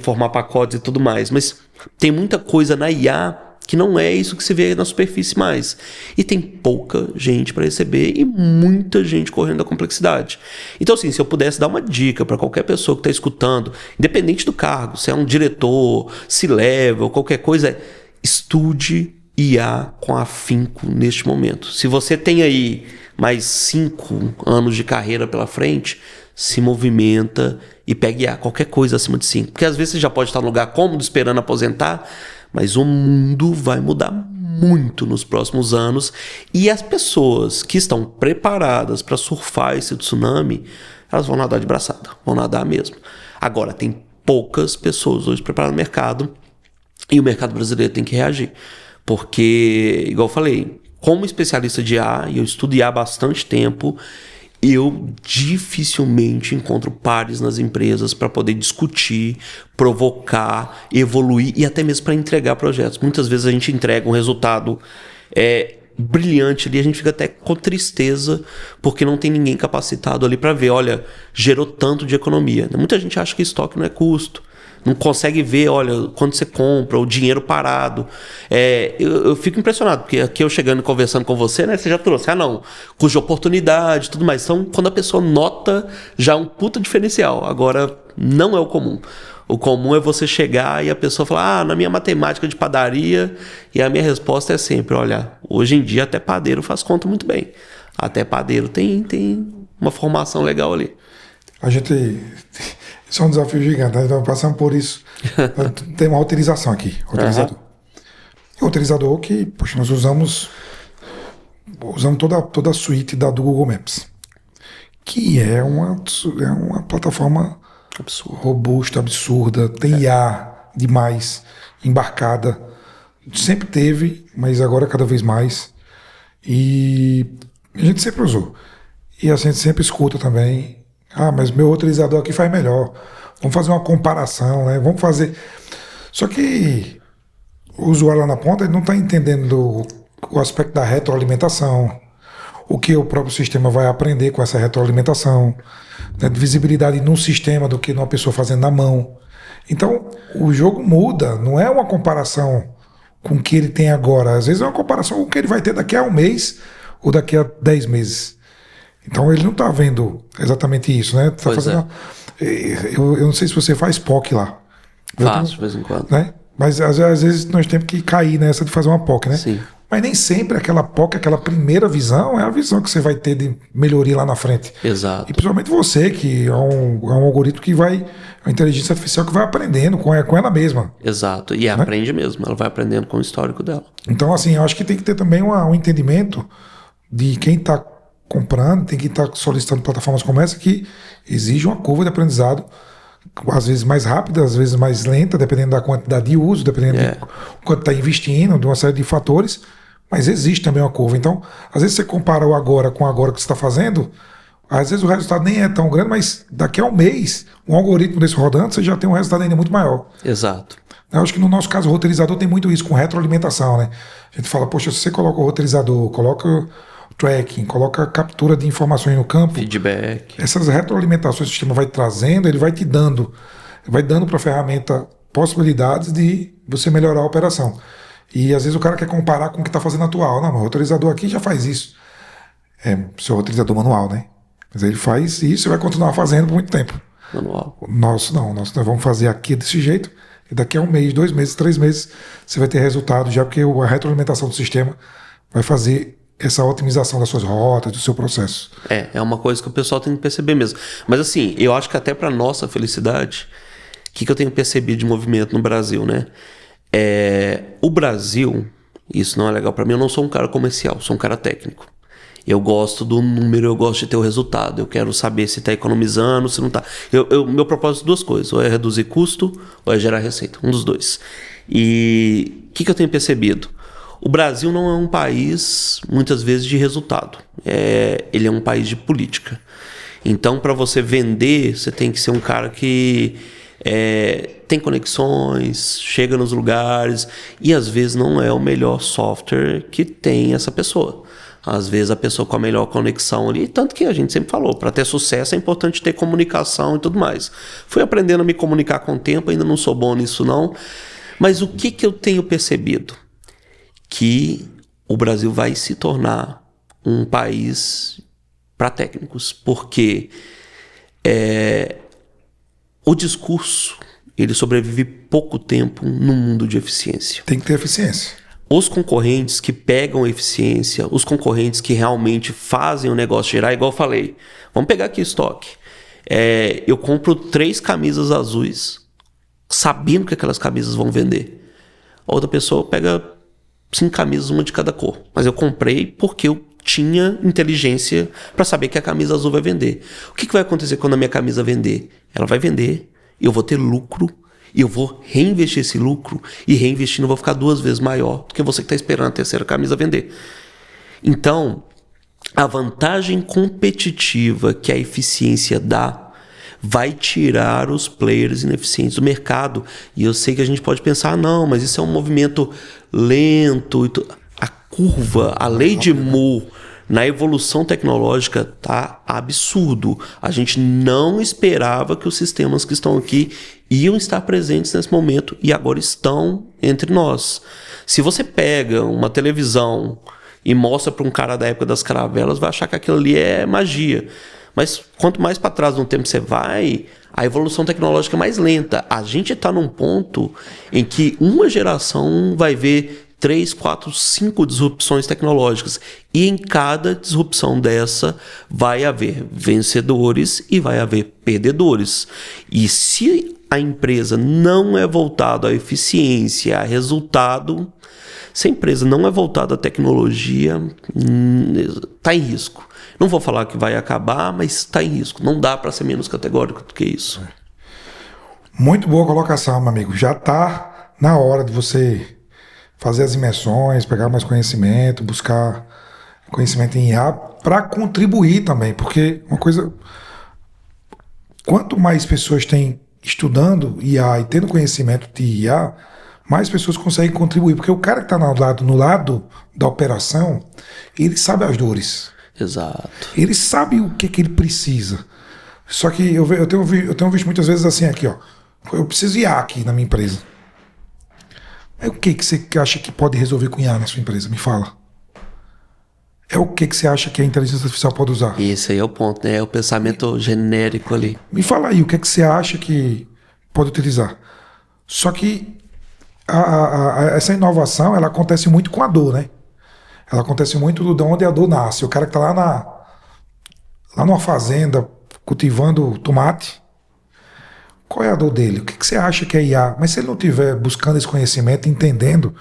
formar pacotes e tudo mais. Mas tem muita coisa na IA que não é isso que se vê na superfície mais. E tem pouca gente para receber e muita gente correndo da complexidade. Então, assim, se eu pudesse dar uma dica para qualquer pessoa que está escutando, independente do cargo, se é um diretor, C-level, qualquer coisa, estude IA com afinco neste momento. Se você tem aí mais 5 anos de carreira pela frente, se movimenta e pegue IA, qualquer coisa acima de 5. Porque às vezes você já pode estar num lugar cômodo esperando aposentar, mas o mundo vai mudar muito nos próximos anos e as pessoas que estão preparadas para surfar esse tsunami, elas vão nadar de braçada, vão nadar mesmo. Agora, tem poucas pessoas hoje preparadas no mercado e o mercado brasileiro tem que reagir. Porque, igual eu falei, como especialista de IA, e eu estudo IA há bastante tempo, eu dificilmente encontro pares nas empresas para poder discutir, provocar, evoluir e até mesmo para entregar projetos. Muitas vezes a gente entrega um resultado brilhante ali, a gente fica até com tristeza porque não tem ninguém capacitado ali para ver, olha, gerou tanto de economia. Muita gente acha que estoque não é custo, não consegue ver, olha, quando você compra, o dinheiro parado. Eu fico impressionado, porque aqui eu chegando e conversando com você, né, você já trouxe, não, custo de oportunidade e tudo mais. Então, quando a pessoa nota, já é um puta diferencial. Agora, não é o comum. O comum é você chegar e a pessoa falar, na minha matemática de padaria, e a minha resposta é sempre, olha, hoje em dia até padeiro faz conta muito bem. Até padeiro tem uma formação legal ali. A gente... Isso é um desafio gigante, nós estamos passando por isso. Tem uma roteirização aqui, roteirizador. O roteirizador que, poxa, nós usamos toda a suíte do Google Maps, que é uma plataforma Absurdo. robusta, absurda, tem IA demais, embarcada. Sempre teve, mas agora cada vez mais. E a gente sempre usou. E a gente sempre escuta também, mas meu roteirizador aqui faz melhor. Vamos fazer uma comparação, né? Vamos fazer... Só que o usuário lá na ponta ele não está entendendo o aspecto da retroalimentação, o que o próprio sistema vai aprender com essa retroalimentação, né, de visibilidade num sistema do que numa pessoa fazendo na mão. Então, o jogo muda, não é uma comparação com o que ele tem agora. Às vezes é uma comparação com o que ele vai ter daqui a um mês ou daqui a 10 meses. Então, ele não está vendo exatamente isso, né? Tá fazendo eu não sei se você faz POC lá. Faço, de vez em quando. Né? Mas às vezes nós temos que cair nessa de fazer uma POC, né? Sim. Mas nem sempre aquela POC, aquela primeira visão, é a visão que você vai ter de melhoria lá na frente. Exato. E principalmente você, que é um algoritmo que vai... A inteligência artificial que vai aprendendo com ela mesma. Exato. E aprende mesmo. Ela vai aprendendo com o histórico dela. Então, assim, eu acho que tem que ter também um entendimento de quem está comprando, tem que estar solicitando plataformas como essa, que exige uma curva de aprendizado, às vezes mais rápida, às vezes mais lenta, dependendo da quantidade de uso, dependendo de quanto está investindo, de uma série de fatores. Mas existe também uma curva. Então, às vezes você compara o agora com o agora que você está fazendo, às vezes o resultado nem é tão grande, mas daqui a um mês, um algoritmo desse rodando, você já tem um resultado ainda muito maior. Exato. Eu acho que no nosso caso o roteirizador tem muito isso, com retroalimentação, né? A gente fala, poxa, se você coloca o roteirizador, coloca o tracking, coloca a captura de informações no campo, feedback. Essas retroalimentações que o sistema vai trazendo, ele vai te dando, vai dando para a ferramenta possibilidades de você melhorar a operação. E às vezes o cara quer comparar com o que está fazendo atual. Não, mas o roteirizador aqui já faz isso. Seu roteirizador manual, né? Mas ele faz isso e vai continuar fazendo por muito tempo. Manual. Nós vamos fazer aqui desse jeito, e daqui a um mês, 2 meses, 3 meses, você vai ter resultado já, porque a retroalimentação do sistema vai fazer essa otimização das suas rotas, do seu processo. É uma coisa que o pessoal tem que perceber mesmo. Mas assim, eu acho que até para nossa felicidade, o que eu tenho percebido de movimento no Brasil, né? O Brasil, isso não é legal para mim, eu não sou um cara comercial, sou um cara técnico. Eu gosto do número, eu gosto de ter o resultado. Eu quero saber se está economizando, se não está. Meu propósito é 2 coisas. Ou é reduzir custo, ou é gerar receita. Um dos 2. E o que eu tenho percebido? O Brasil não é um país, muitas vezes, de resultado. Ele é um país de política. Então, para você vender, você tem que ser um cara que tem conexões, chega nos lugares, e às vezes não é o melhor software que tem essa pessoa. Às vezes a pessoa com a melhor conexão ali, tanto que a gente sempre falou, para ter sucesso é importante ter comunicação e tudo mais. Fui aprendendo a me comunicar com o tempo, ainda não sou bom nisso não, mas o que eu tenho percebido? Que o Brasil vai se tornar um país para técnicos, porque o discurso ele sobrevive pouco tempo no mundo de eficiência. Tem que ter eficiência. Os concorrentes que pegam eficiência, os concorrentes que realmente fazem o negócio gerar, igual eu falei, vamos pegar aqui estoque. Eu compro 3 camisas azuis, sabendo que aquelas camisas vão vender. A outra pessoa pega 5 camisas, uma de cada cor. Mas eu comprei porque eu tinha inteligência para saber que a camisa azul vai vender. O que vai acontecer quando a minha camisa vender? Ela vai vender, eu vou ter lucro, e eu vou reinvestir esse lucro, e reinvestindo eu vou ficar 2 vezes maior do que você que está esperando a terceira camisa vender. Então, a vantagem competitiva que a eficiência dá vai tirar os players ineficientes do mercado. E eu sei que a gente pode pensar, não, mas isso é um movimento lento. a curva, a lei de Moore na evolução tecnológica tá absurdo. A gente não esperava que os sistemas que estão aqui iam estar presentes nesse momento e agora estão entre nós. Se você pega uma televisão e mostra para um cara da época das caravelas, vai achar que aquilo ali é magia. Mas quanto mais para trás no tempo você vai, a evolução tecnológica é mais lenta. A gente está num ponto em que uma geração vai ver 3, 4, 5 disrupções tecnológicas. E em cada disrupção dessa vai haver vencedores e vai haver perdedores. E se a empresa não é voltada à eficiência, a resultado, se a empresa não é voltada à tecnologia, está em risco. Não vou falar que vai acabar, mas está em risco. Não dá para ser menos categórico do que isso. Muito boa colocação, meu amigo. Já está na hora de você fazer as imersões, pegar mais conhecimento, buscar conhecimento em IA para contribuir também, porque uma coisa, quanto mais pessoas têm estudando IA e tendo conhecimento de IA, mais pessoas conseguem contribuir, porque o cara que está no lado da operação, ele sabe as dores. Exato. Ele sabe o que ele precisa. Só que eu tenho visto muitas vezes assim aqui, ó, eu preciso IA aqui na minha empresa. É o que você acha que pode resolver com IA na sua empresa? Me fala. É o que você acha que a inteligência artificial pode usar? Esse aí é o ponto, né? É o pensamento genérico ali. Me fala aí, o que você acha que pode utilizar? Só que essa inovação, ela acontece muito com a dor, né? Ela acontece muito de onde a dor nasce. O cara que está lá numa fazenda cultivando tomate, qual é a dor dele? O que você acha que é IA? Mas se ele não estiver buscando esse conhecimento, entendendo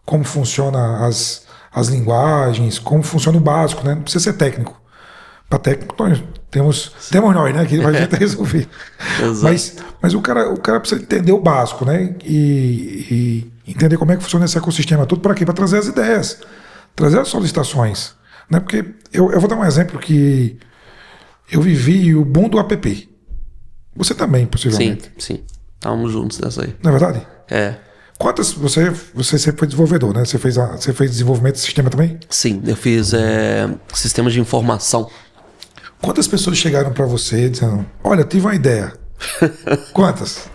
como funciona as linguagens, como funciona o básico, né? Não precisa ser técnico. Para técnico, nós temos nós, né? Que a gente resolver. Mas o cara precisa entender o básico, né? E entender como é que funciona esse ecossistema todo. Para quê? Para trazer as ideias, trazer as solicitações. Né? Porque eu vou dar um exemplo que eu vivi o boom do app. Você também, possivelmente. Sim. Estávamos juntos nessa aí. Não é verdade? É. Quantas... Você sempre foi desenvolvedor, né? Você fez desenvolvimento de sistema também? Sim, eu fiz sistemas de informação. Quantas pessoas chegaram para você dizendo, olha, eu tive uma ideia? Quantas?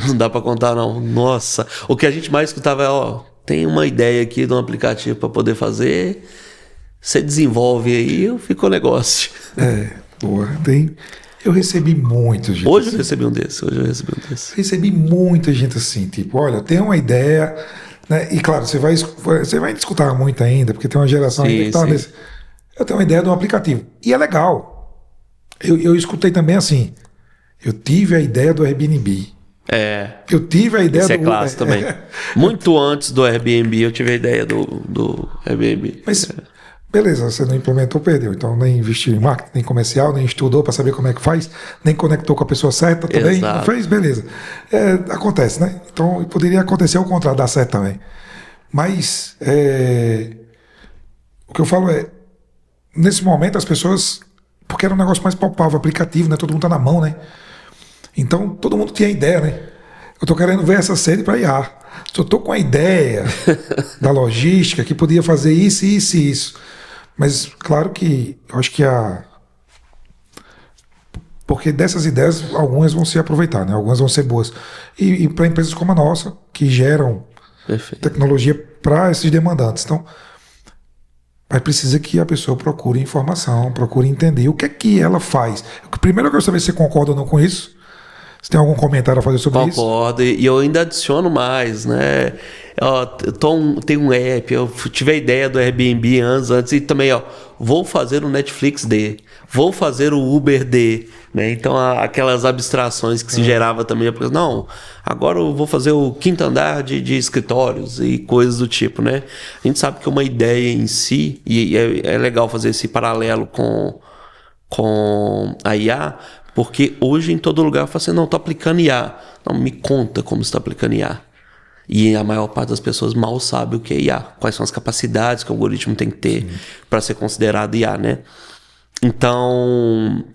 Não dá para contar não. Nossa, o que a gente mais escutava é, tem uma ideia aqui de um aplicativo para poder fazer, você desenvolve aí, fica o negócio. Boa, tem... Eu recebi muita gente. Hoje eu recebi um desse. Recebi muita gente assim, tipo, olha, eu tenho uma ideia, né? E claro, você vai escutar muito ainda, porque tem uma geração ainda que tá nesse. Eu tenho uma ideia de um aplicativo. E é legal. Eu escutei também assim, eu tive a ideia do Airbnb. Eu tive a ideia do... Isso é clássico também. Muito antes do Airbnb, eu tive a ideia do Airbnb. Mas... Beleza, você não implementou, perdeu. Então nem investiu em marketing, nem comercial, nem estudou para saber como é que faz, nem conectou com a pessoa certa também. Exato. Não fez, beleza. Acontece, né? Então poderia acontecer ao contrário, dar certo também. Mas o que eu falo é, nesse momento as pessoas, porque era um negócio mais palpável, aplicativo, né? Todo mundo tá na mão, né? Então todo mundo tinha ideia, né? Eu tô querendo ver essa série para IA. Eu tô com a ideia da logística que podia fazer isso, isso e isso. Mas, claro que eu acho que porque dessas ideias, algumas vão se aproveitar, né? Algumas vão ser boas. E para empresas como a nossa, que geram tecnologia para esses demandantes. Então, vai precisar que a pessoa procure informação, procure entender o que é que ela faz. Primeiro eu quero saber se você concorda ou não com isso. Você tem algum comentário a fazer sobre isso? Concordo, e eu ainda adiciono mais, né? Tem um app, eu tive a ideia do Airbnb antes e também, vou fazer o Netflix D, vou fazer o Uber D, né? Então, aquelas abstrações que se gerava também, não, agora eu vou fazer o quinto andar de escritórios e coisas do tipo, né? A gente sabe que uma ideia em si, e é legal fazer esse paralelo com a IA, porque hoje em todo lugar eu falo assim, não, estou aplicando IA. Não, me conta como você está aplicando IA. E a maior parte das pessoas mal sabe o que é IA. Quais são as capacidades que o algoritmo tem que ter para ser considerado IA, né? Então,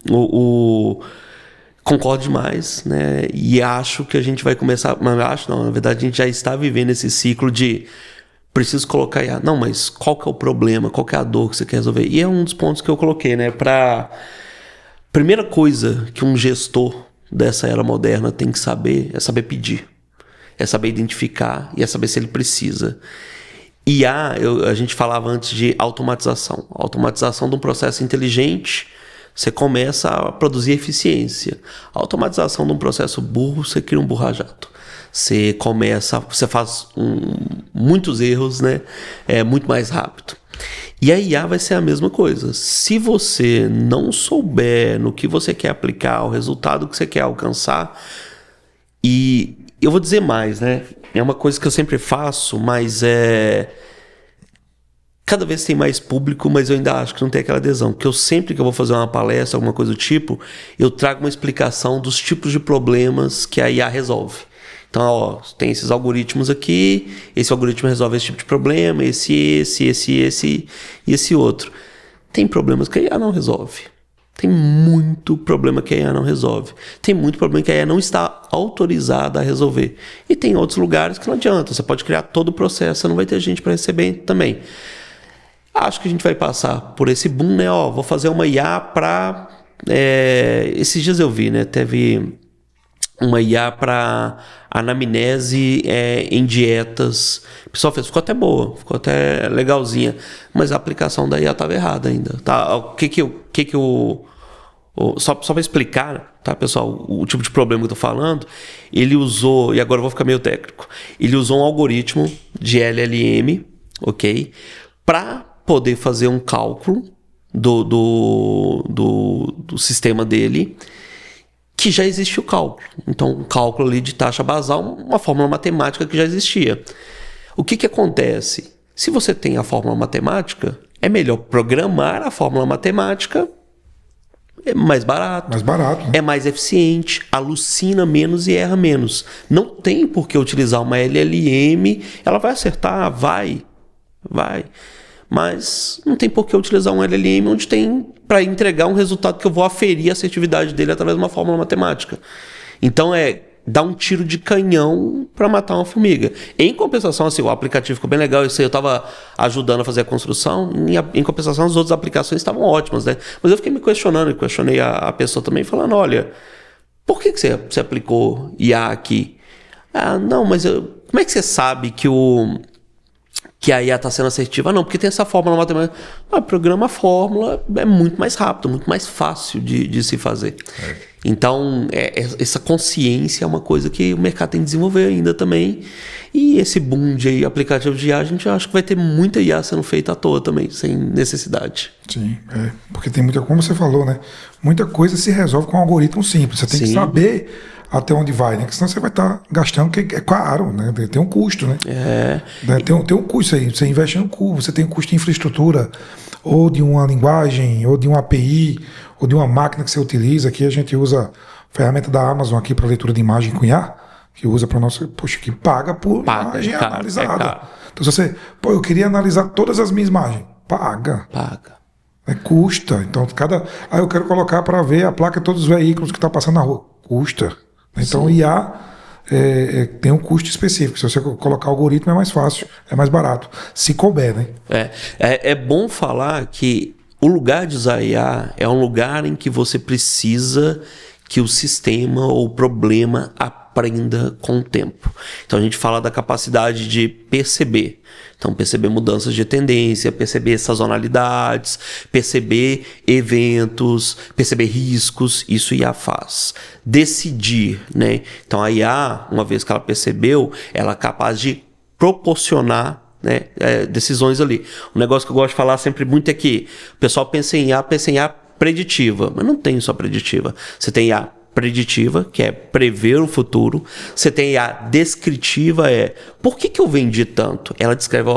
concordo demais, né? E acho que a gente vai começar... Mas acho não, na verdade a gente já está vivendo esse ciclo de preciso colocar IA. Não, mas qual que é o problema? Qual que é a dor que você quer resolver? E é um dos pontos que eu coloquei, né? Primeira coisa que um gestor dessa era moderna tem que saber é saber pedir. É saber identificar e é saber se ele precisa. IA, a gente falava antes de automatização. Automatização de um processo inteligente, você começa a produzir eficiência. A automatização de um processo burro, você cria um burra-jato. Você faz muitos erros, né? É muito mais rápido. E a IA vai ser a mesma coisa. Se você não souber no que você quer aplicar, o resultado que você quer alcançar, e eu vou dizer mais, né? É uma coisa que eu sempre faço, mas cada vez tem mais público, mas eu ainda acho que não tem aquela adesão. Porque sempre que eu vou fazer uma palestra, alguma coisa do tipo, eu trago uma explicação dos tipos de problemas que a IA resolve. Então, ó, tem esses algoritmos aqui, esse algoritmo resolve esse tipo de problema, esse e esse outro. Tem problemas que a IA não resolve. Tem muito problema que a IA não resolve. Tem muito problema que a IA não está autorizada a resolver. E tem outros lugares que não adianta. Você pode criar todo o processo, você não vai ter gente para receber também. Acho que a gente vai passar por esse boom, né? Ó, vou fazer uma IA para... esses dias eu vi, né? Teve uma IA para anamnese em dietas. O pessoal fez, ficou até boa, ficou até legalzinha, mas a aplicação da IA estava errada ainda. Tá? Só para explicar, tá, pessoal, o tipo de problema que eu tô falando, ele usou, e agora eu vou ficar meio técnico, ele usou um algoritmo de LLM, ok, para poder fazer um cálculo do sistema dele, que já existe o cálculo. Então, um cálculo ali de taxa basal, uma fórmula matemática que já existia. O que acontece? Se você tem a fórmula matemática, é melhor programar a fórmula matemática, é mais barato. Mais barato, né? É mais eficiente, alucina menos e erra menos. Não tem por que utilizar uma LLM, ela vai acertar, vai. Mas não tem por que utilizar um LLM onde tem para entregar um resultado que eu vou aferir a assertividade dele através de uma fórmula matemática. Então dar um tiro de canhão para matar uma formiga. Em compensação, assim, o aplicativo ficou bem legal, isso aí eu estava ajudando a fazer a construção, em compensação as outras aplicações estavam ótimas, né? Mas eu fiquei me questionando, e questionei a pessoa também, falando, olha, por que você aplicou IA aqui? Ah, não, mas como é que você sabe que a IA está sendo assertiva? Não, porque tem essa fórmula matemática. Programa a fórmula, é muito mais rápido, muito mais fácil de se fazer. Então, essa consciência é uma coisa que o mercado tem que desenvolver ainda também. E esse boom de aplicativo de IA, a gente acha que vai ter muita IA sendo feita à toa também, sem necessidade. Sim, porque tem muita, como você falou, né? Muita coisa se resolve com um algoritmo simples. Você tem que saber até onde vai, né? Porque senão você vai estar gastando, que é caro, né? Tem um custo, né? Tem um custo aí. Você investe no custo, você tem um custo de infraestrutura, ou de uma linguagem, ou de uma API, ou de uma máquina que você utiliza. Aqui a gente usa a ferramenta da Amazon aqui para leitura de imagem com IA, que usa para nossa, que paga por imagem analisada. Então, se você, eu queria analisar todas as minhas imagens, paga. Custa. Então, eu quero colocar para ver a placa de todos os veículos que estão passando na rua. Custa. Então, IA tem um custo específico. Se você colocar algoritmo, é mais fácil, é mais barato. Se couber, né? É bom falar que o lugar de usar IA é um lugar em que você precisa que o sistema ou o problema aprenda com o tempo. Então, a gente fala da capacidade de perceber. Então, perceber mudanças de tendência, perceber sazonalidades, perceber eventos, perceber riscos, isso IA faz. Decidir, né? Então, a IA, uma vez que ela percebeu, ela é capaz de proporcionar, né, decisões ali. Um negócio que eu gosto de falar sempre muito é que o pessoal pensa em IA preditiva, mas não tem só preditiva. Você tem IA preditiva, que é prever o futuro. Você tem a descritiva, por que eu vendi tanto? Ela descreve,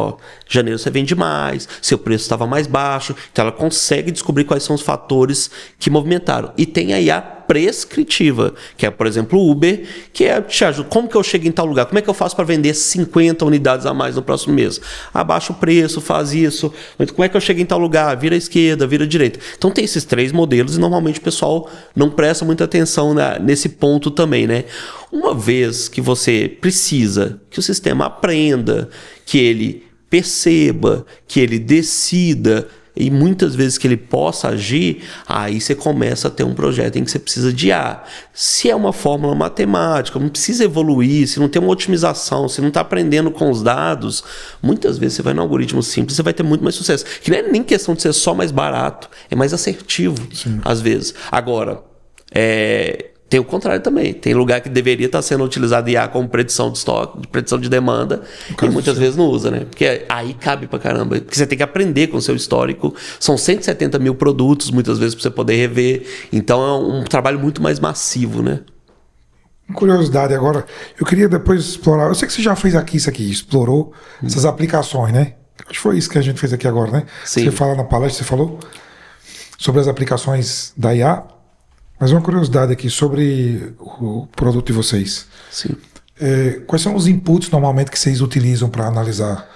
janeiro você vende mais, seu preço estava mais baixo, então ela consegue descobrir quais são os fatores que movimentaram. E tem a IA prescritiva, que é, por exemplo, o Uber, que te ajuda. Como que eu chego em tal lugar? Como é que eu faço para vender 50 unidades a mais no próximo mês? Abaixa o preço, faz isso. Como é que eu chego em tal lugar? Vira à esquerda, vira à direita. Então tem esses 3 modelos e normalmente o pessoal não presta muita atenção nesse ponto também, né? Uma vez que você precisa que o sistema aprenda, que ele perceba, que ele decida e muitas vezes que ele possa agir, aí você começa a ter um projeto em que você precisa de IA. Se é uma fórmula matemática, não precisa evoluir, se não tem uma otimização, se não está aprendendo com os dados, muitas vezes você vai no algoritmo simples, você vai ter muito mais sucesso. Que não é nem questão de ser só mais barato, é mais assertivo, às vezes. Agora, tem o contrário também. Tem lugar que deveria estar sendo utilizado IA como predição de estoque, predição de demanda, e muitas vezes não usa, né? Porque aí cabe pra caramba. Porque você tem que aprender com o seu histórico. São 170 mil produtos, muitas vezes, pra você poder rever. Então é um trabalho muito mais massivo, né? Curiosidade agora, eu queria depois explorar. Eu sei que você já fez aqui isso aqui, explorou essas aplicações, né? Acho que foi isso que a gente fez aqui agora, né? Sim. Você fala na palestra, você falou sobre as aplicações da IA. Mas uma curiosidade aqui sobre o produto de vocês. Sim. Quais são os inputs normalmente que vocês utilizam para analisar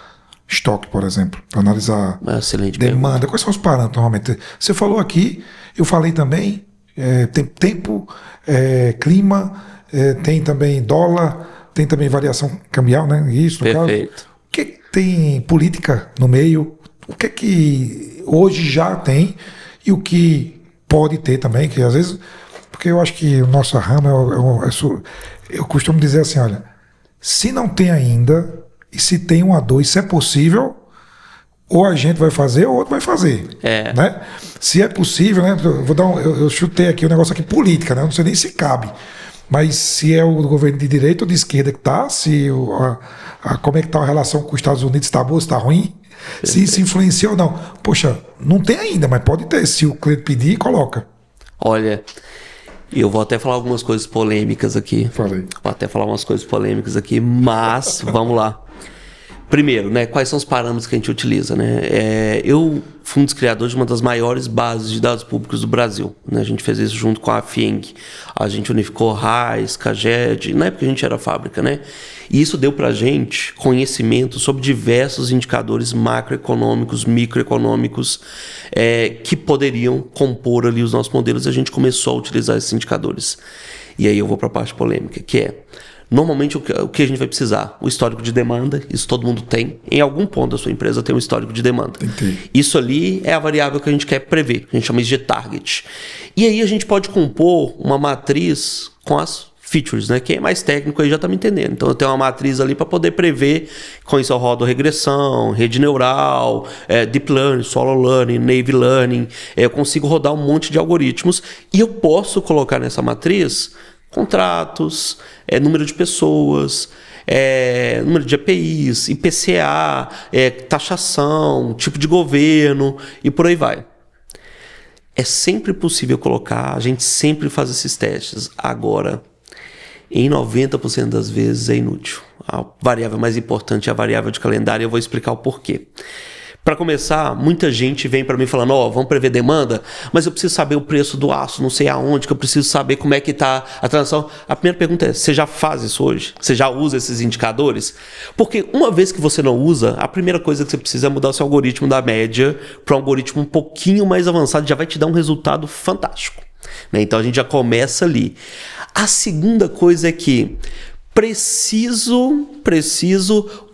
estoque, por exemplo? Para analisar excelente demanda? pergunta. Quais são os parâmetros normalmente? Você falou aqui, eu falei também, tempo, clima, tem também dólar, tem também variação cambial, né? Isso, no Perfeito. caso. O que tem política no meio? O que hoje já tem e o que pode ter também, que às vezes, porque eu acho que o nosso ramo eu costumo dizer assim, olha, se não tem ainda, e se tem um A2, se é possível, ou a gente vai fazer, ou outro vai fazer. Né? Se é possível, né? Eu chutei aqui o negócio aqui, política, né? Eu não sei nem se cabe. Mas se é o governo de direita ou de esquerda que está, como é que está a relação com os Estados Unidos, está boa, está ruim, se isso influencia ou não. Poxa, não tem ainda, mas pode ter. Se o cliente pedir, coloca. Olha, eu vou até falar algumas coisas polêmicas aqui. Falei. Vou até falar umas coisas polêmicas aqui, mas vamos lá. Primeiro, né, quais são os parâmetros que a gente utiliza, né? Eu fui um dos criadores de uma das maiores bases de dados públicos do Brasil, né? A gente fez isso junto com a FIENG. A gente unificou RAIS, CAGED, na época a gente era fábrica, né? E isso deu pra gente conhecimento sobre diversos indicadores macroeconômicos, microeconômicos, que poderiam compor ali os nossos modelos, e a gente começou a utilizar esses indicadores. E aí eu vou para a parte polêmica, que é... Normalmente, o que a gente vai precisar? O histórico de demanda, isso todo mundo tem. Em algum ponto da sua empresa tem um histórico de demanda. Entendi. Isso ali é a variável que a gente quer prever, a gente chama isso de target. E aí a gente pode compor uma matriz com as features, né? Quem é mais técnico aí já está me entendendo. Então eu tenho uma matriz ali para poder prever, com isso eu rodo regressão, rede neural, deep learning, solo learning, naive learning. Eu consigo rodar um monte de algoritmos e eu posso colocar nessa matriz contratos, número de pessoas, número de EPIs, IPCA, taxação, tipo de governo e por aí vai. É sempre possível colocar, a gente sempre faz esses testes. Agora, em 90% das vezes é inútil. A variável mais importante é a variável de calendário e eu vou explicar o porquê. Para começar, muita gente vem para mim falando, vamos prever demanda, mas eu preciso saber o preço do aço, não sei aonde, que eu preciso saber como é que está a transação. A primeira pergunta é, você já faz isso hoje? Você já usa esses indicadores? Porque uma vez que você não usa, a primeira coisa que você precisa é mudar o seu algoritmo da média para um algoritmo um pouquinho mais avançado, já vai te dar um resultado fantástico. Né? Então a gente já começa ali. A segunda coisa é que preciso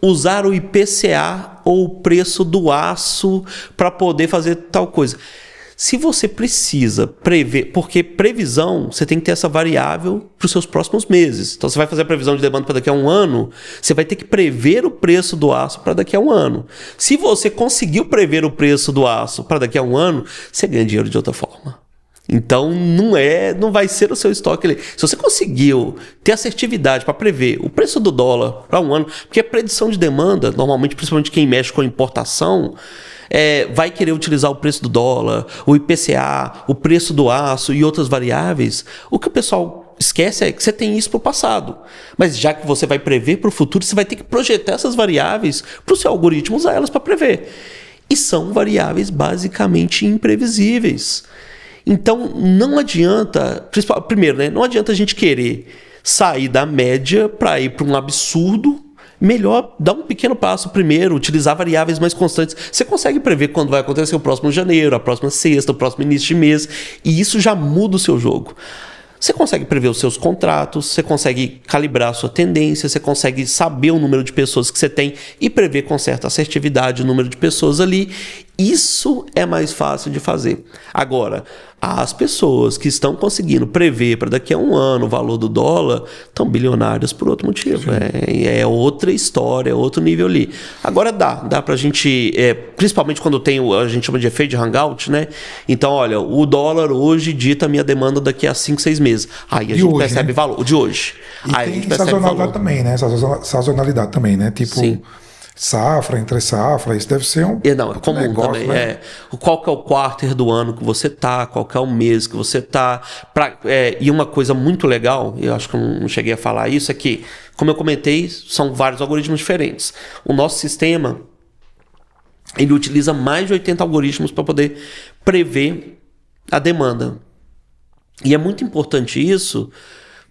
usar o IPCA ou o preço do aço para poder fazer tal coisa. Se você precisa prever, porque previsão, você tem que ter essa variável para os seus próximos meses. Então você vai fazer a previsão de demanda para daqui a um ano, você vai ter que prever o preço do aço para daqui a um ano. Se você conseguiu prever o preço do aço para daqui a um ano, você ganha dinheiro de outra forma. Então não vai ser o seu estoque ali. Se você conseguiu ter assertividade para prever o preço do dólar para um ano, porque a predição de demanda, normalmente, principalmente quem mexe com importação, vai querer utilizar o preço do dólar, o IPCA, o preço do aço e outras variáveis. O que o pessoal esquece é que você tem isso para o passado. Mas já que você vai prever para o futuro, você vai ter que projetar essas variáveis para o seu algoritmo usar elas para prever. E são variáveis basicamente imprevisíveis. Então, não adianta... Primeiro, né? Não adianta a gente querer sair da média para ir para um absurdo. Melhor dar um pequeno passo primeiro, utilizar variáveis mais constantes. Você consegue prever quando vai acontecer o próximo janeiro, a próxima sexta, o próximo início de mês. E isso já muda o seu jogo. você consegue prever os seus contratos, você consegue calibrar a sua tendência, você consegue saber o número de pessoas que você tem e prever com certa assertividade o número de pessoas ali. Isso é mais fácil de fazer. Agora, as pessoas que estão conseguindo prever para daqui a um ano o valor do dólar estão bilionários por outro motivo. É outra história, é outro nível ali. Agora dá pra gente, principalmente quando tem a gente chama de efeito de hangout, né? Então, olha, o dólar hoje dita a minha demanda daqui a 5, 6 meses. Aí a gente hoje, percebe né? valor. De hoje. E aí tem a gente percebe sazonalidade valor. também, né? Sazonalidade também, né? Tipo, Sim. safra, entre safra, isso deve ser um Não, é comum negócio, também. né? Qual que é o quarter do ano que você tá, qual que é o mês que você tá. E uma coisa muito legal, eu acho que eu não cheguei a falar isso, é que, como eu comentei, são vários algoritmos diferentes. O nosso sistema, ele utiliza mais de 80 algoritmos para poder prever a demanda. E é muito importante isso,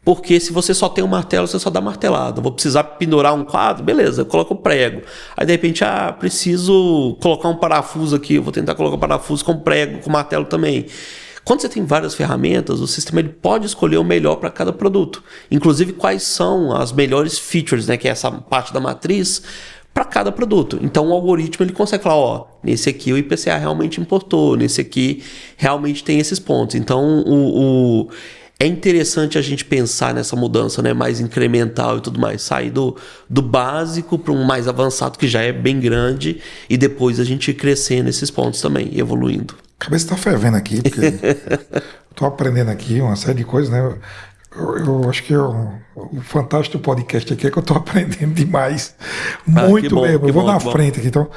porque se você só tem um martelo, você só dá martelada. Vou precisar pendurar um quadro, beleza, eu coloco o prego. Aí de repente, preciso colocar um parafuso aqui, eu vou tentar colocar um parafuso com prego, com martelo também. Quando você tem várias ferramentas, o sistema ele pode escolher o melhor para cada produto. Inclusive, quais são as melhores features, né, que é essa parte da matriz, para cada produto. Então o algoritmo ele consegue falar, nesse aqui o IPCA realmente importou, nesse aqui realmente tem esses pontos. Então é interessante a gente pensar nessa mudança, né, mais incremental e tudo mais, sair do básico para um mais avançado que já é bem grande e depois a gente ir crescendo nesses pontos também, evoluindo. A cabeça tá fervendo aqui, porque tô aprendendo aqui uma série de coisas, né? Eu acho que o fantástico podcast aqui é que eu tô aprendendo demais. Muito bom, mesmo. Eu vou na bom. frente aqui, então.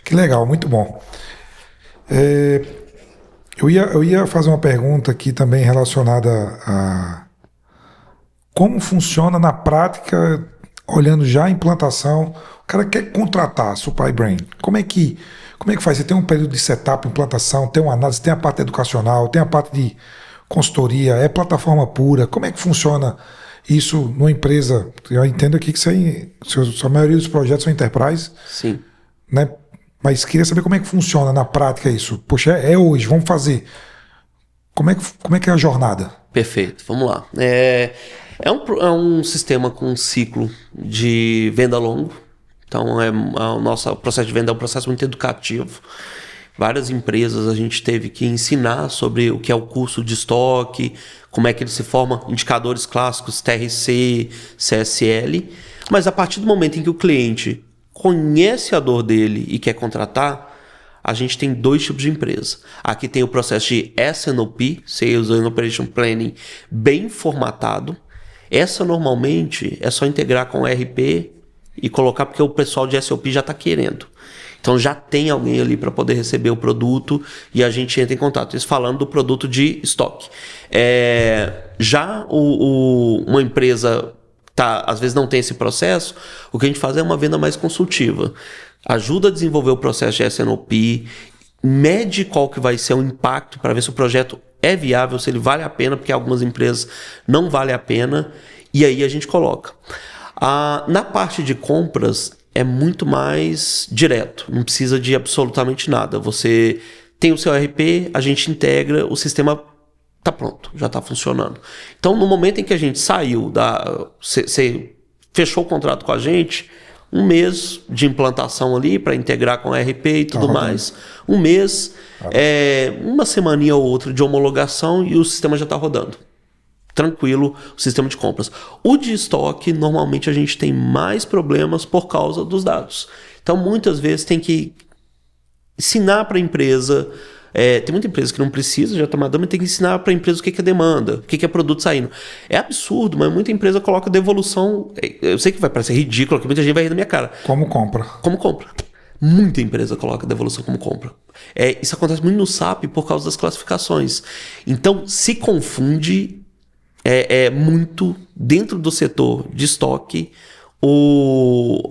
Que legal, muito bom. Eu ia fazer uma pergunta aqui também relacionada a como funciona na prática, olhando já a implantação. O cara quer contratar a Supply Brain. Como é que faz? Você tem um período de setup, implantação, tem uma análise, tem a parte educacional, tem a parte de consultoria, é plataforma pura. Como é que funciona isso numa empresa? Eu entendo aqui que a maioria dos projetos são enterprise. Sim. Né? Mas queria saber como é que funciona na prática isso. Poxa, é hoje, vamos fazer. Como é que é a jornada? Perfeito, vamos lá. É um sistema com um ciclo de venda longo. Então, o nosso processo de venda é um processo muito educativo. Várias empresas a gente teve que ensinar sobre o que é o custo de estoque, como é que ele se forma, indicadores clássicos, TRC, CSL. Mas a partir do momento em que o cliente conhece a dor dele e quer contratar, a gente tem 2 tipos de empresa. Aqui tem o processo de S&OP, Sales and Operation Planning, bem formatado. Essa normalmente é só integrar com o ERP e colocar porque o pessoal de SOP já está querendo. Então já tem alguém ali para poder receber o produto e a gente entra em contato. Isso falando do produto de estoque. Já uma empresa às vezes não tem esse processo, o que a gente faz é uma venda mais consultiva. Ajuda a desenvolver o processo de S&OP, mede qual que vai ser o impacto para ver se o projeto é viável, se ele vale a pena, porque algumas empresas não vale a pena, e aí a gente coloca. Na parte de compras é muito mais direto, não precisa de absolutamente nada. Você tem o seu ERP, a gente integra, o sistema está pronto, já está funcionando. Então, no momento em que a gente saiu, você fechou o contrato com a gente, 1 mês de implantação ali para integrar com o ERP e tudo mais. 1 mês, uma semaninha ou outra de homologação e o sistema já está rodando. Tranquilo, o sistema de compras. O de estoque, normalmente a gente tem mais problemas por causa dos dados. Então, muitas vezes tem que ensinar para a empresa. Tem muita empresa que não precisa já tomar dama, tem que ensinar para a empresa o que é demanda, o que é produto saindo. É absurdo, mas muita empresa coloca devolução. Eu sei que vai parecer ridículo, que muita gente vai rir da minha cara. Como compra. Como compra. Muita empresa coloca devolução como compra. Isso acontece muito no SAP por causa das classificações. Então, se confunde muito dentro do setor de estoque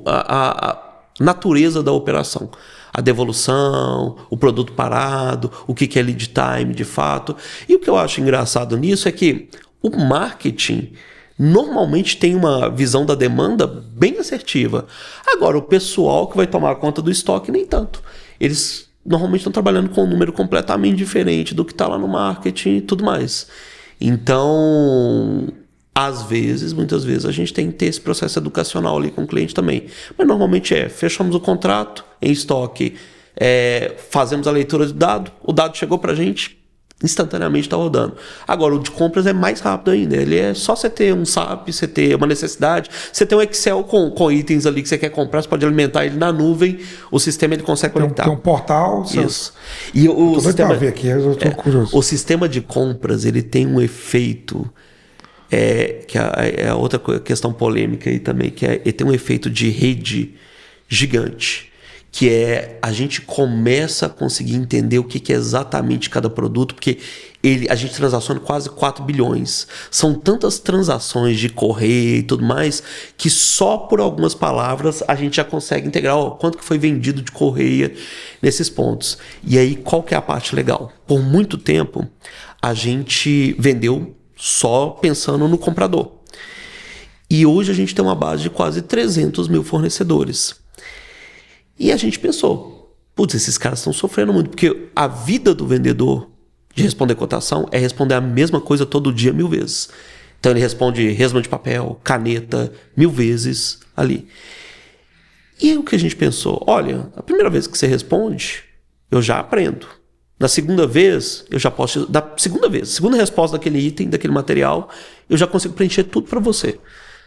a natureza da operação. A devolução, o produto parado, o que é lead time de fato. E o que eu acho engraçado nisso é que o marketing normalmente tem uma visão da demanda bem assertiva. Agora, o pessoal que vai tomar conta do estoque, nem tanto. Eles normalmente estão trabalhando com um número completamente diferente do que está lá no marketing e tudo mais. Então, muitas vezes, a gente tem que ter esse processo educacional ali com o cliente também. Mas normalmente fechamos o contrato em estoque, fazemos a leitura do dado, o dado chegou para a gente, instantaneamente está rodando. Agora, o de compras é mais rápido ainda. Ele é só você ter um SAP, você ter uma necessidade, você ter um Excel com itens ali que você quer comprar, você pode alimentar ele na nuvem, o sistema ele consegue conectar. Tem um portal. Isso. E o sistema, ver aqui, eu tô curioso. O sistema de compras, ele tem um efeito, que é outra questão polêmica aí também, que ele tem um efeito de rede gigante. Que a gente começa a conseguir entender o que é exatamente cada produto, porque a gente transaciona quase 4 bilhões. São tantas transações de correio e tudo mais, que só por algumas palavras a gente já consegue integrar quanto que foi vendido de correio nesses pontos. E aí, qual que é a parte legal? Por muito tempo, a gente vendeu só pensando no comprador. E hoje a gente tem uma base de quase 300 mil fornecedores. E a gente pensou, putz, esses caras estão sofrendo muito, porque a vida do vendedor de responder cotação é responder a mesma coisa todo dia 1000 vezes. Então ele responde resma de papel, caneta, 1000 vezes ali. E aí o que a gente pensou? Olha, a primeira vez que você responde, eu já aprendo. Na segunda vez, eu já posso... segunda resposta daquele item, daquele material, eu já consigo preencher tudo para você.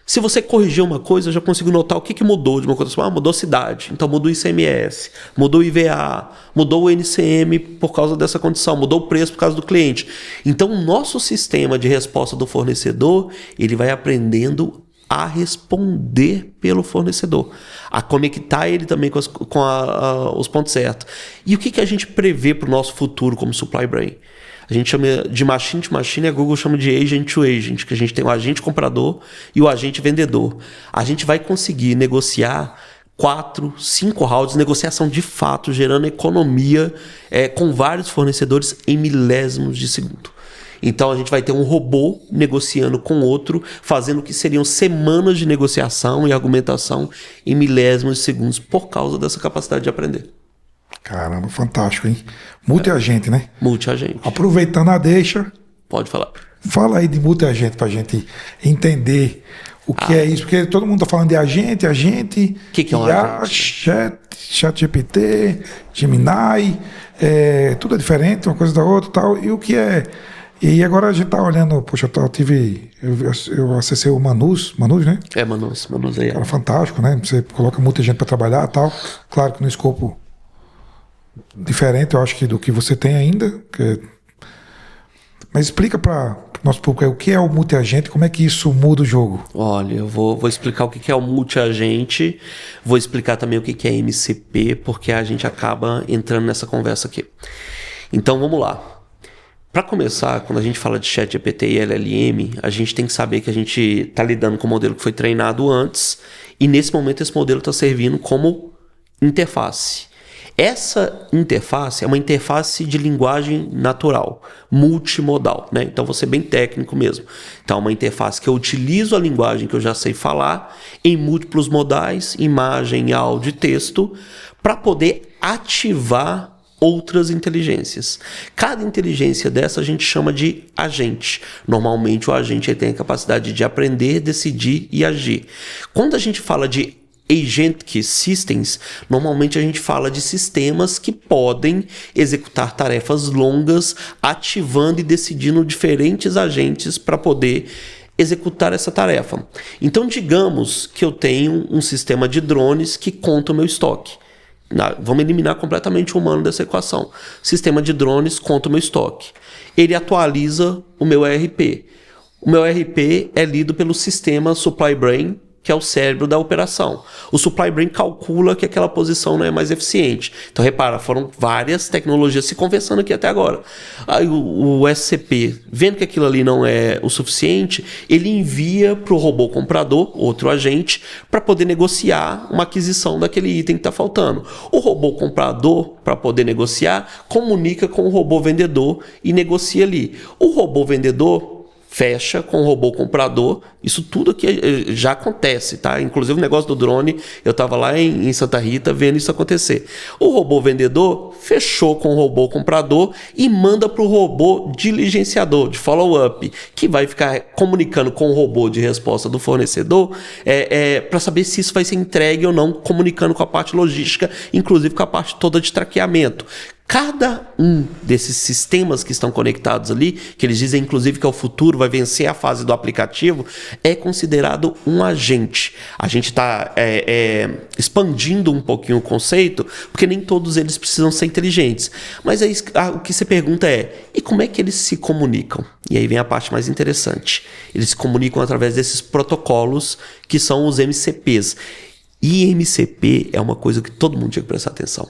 Se você corrigir uma coisa, eu já consigo notar o que mudou de uma cotação. Mudou a cidade, então mudou o ICMS, mudou o IVA, mudou o NCM por causa dessa condição, mudou o preço por causa do cliente. Então, o nosso sistema de resposta do fornecedor, ele vai aprendendo a responder pelo fornecedor, a conectar ele também com os pontos certos. E o que a gente prevê para o nosso futuro como Supply Brain? A gente chama de machine to machine, a Google chama de agent to agent, que a gente tem o agente comprador e o agente vendedor. A gente vai conseguir negociar 4, 5 rounds, negociação de fato, gerando economia com vários fornecedores em milésimos de segundo. Então a gente vai ter um robô negociando com outro, fazendo o que seriam semanas de negociação e argumentação em milésimos de segundos por causa dessa capacidade de aprender. Caramba, fantástico, hein? Multi-agente, né? Multi-agente. Aproveitando a deixa... Pode falar. Fala aí de multi-agente pra gente entender o que é isso, porque todo mundo tá falando de agente... O que é um agente? ChatGPT, Gemini, tudo é diferente, uma coisa da outra e tal. E o que é... E agora a gente tá olhando, poxa, eu acessei o Manus, né? Manus aí. Cara, fantástico, né? Você coloca muita gente para trabalhar e tal. Claro que no escopo diferente, eu acho que do que você tem ainda. Mas explica para o nosso público o que é o multi-agente, como é que isso muda o jogo. Olha, eu vou explicar o que é o multi-agente, vou explicar também o que é MCP, porque a gente acaba entrando nessa conversa aqui. Então vamos lá. Para começar, quando a gente fala de ChatGPT e LLM, a gente tem que saber que a gente está lidando com um modelo que foi treinado antes e nesse momento esse modelo está servindo como interface. Essa interface é uma interface de linguagem natural, multimodal, né? Então, vou ser bem técnico mesmo. Então, é uma interface que eu utilizo a linguagem que eu já sei falar em múltiplos modais, imagem, áudio e texto, para poder ativar outras inteligências. Cada inteligência dessa a gente chama de agente. Normalmente o agente tem a capacidade de aprender, decidir e agir. Quando a gente fala de Agentic Systems, normalmente a gente fala de sistemas que podem executar tarefas longas, ativando e decidindo diferentes agentes para poder executar essa tarefa. Então digamos que eu tenho um sistema de drones que conta o meu estoque. Vamos eliminar completamente o humano dessa equação. Sistema de drones conta o meu estoque. Ele atualiza o meu ERP. O meu ERP é lido pelo sistema Supply Brain, que é o cérebro da operação. O Supply Brain calcula que aquela posição não é mais eficiente. Então, repara, foram várias tecnologias se conversando aqui até agora. Aí o SCP, vendo que aquilo ali não é o suficiente, ele envia para o robô comprador, outro agente, para poder negociar uma aquisição daquele item que está faltando. O robô comprador, para poder negociar, comunica com o robô vendedor e negocia ali. O robô vendedor fecha com o robô comprador. Isso tudo aqui já acontece, tá? Inclusive o negócio do drone, eu estava lá em Santa Rita vendo isso acontecer. O robô vendedor fechou com o robô comprador e manda para o robô diligenciador, de follow-up, que vai ficar comunicando com o robô de resposta do fornecedor para saber se isso vai ser entregue ou não, comunicando com a parte logística, inclusive com a parte toda de traqueamento. Cada um desses sistemas que estão conectados ali, que eles dizem inclusive que é o futuro, vai vencer a fase do aplicativo, é considerado um agente. A gente está expandindo um pouquinho o conceito, porque nem todos eles precisam ser inteligentes. Mas aí, o que você pergunta e como é que eles se comunicam? E aí vem a parte mais interessante. Eles se comunicam através desses protocolos que são os MCPs. E MCP é uma coisa que todo mundo tinha que prestar atenção.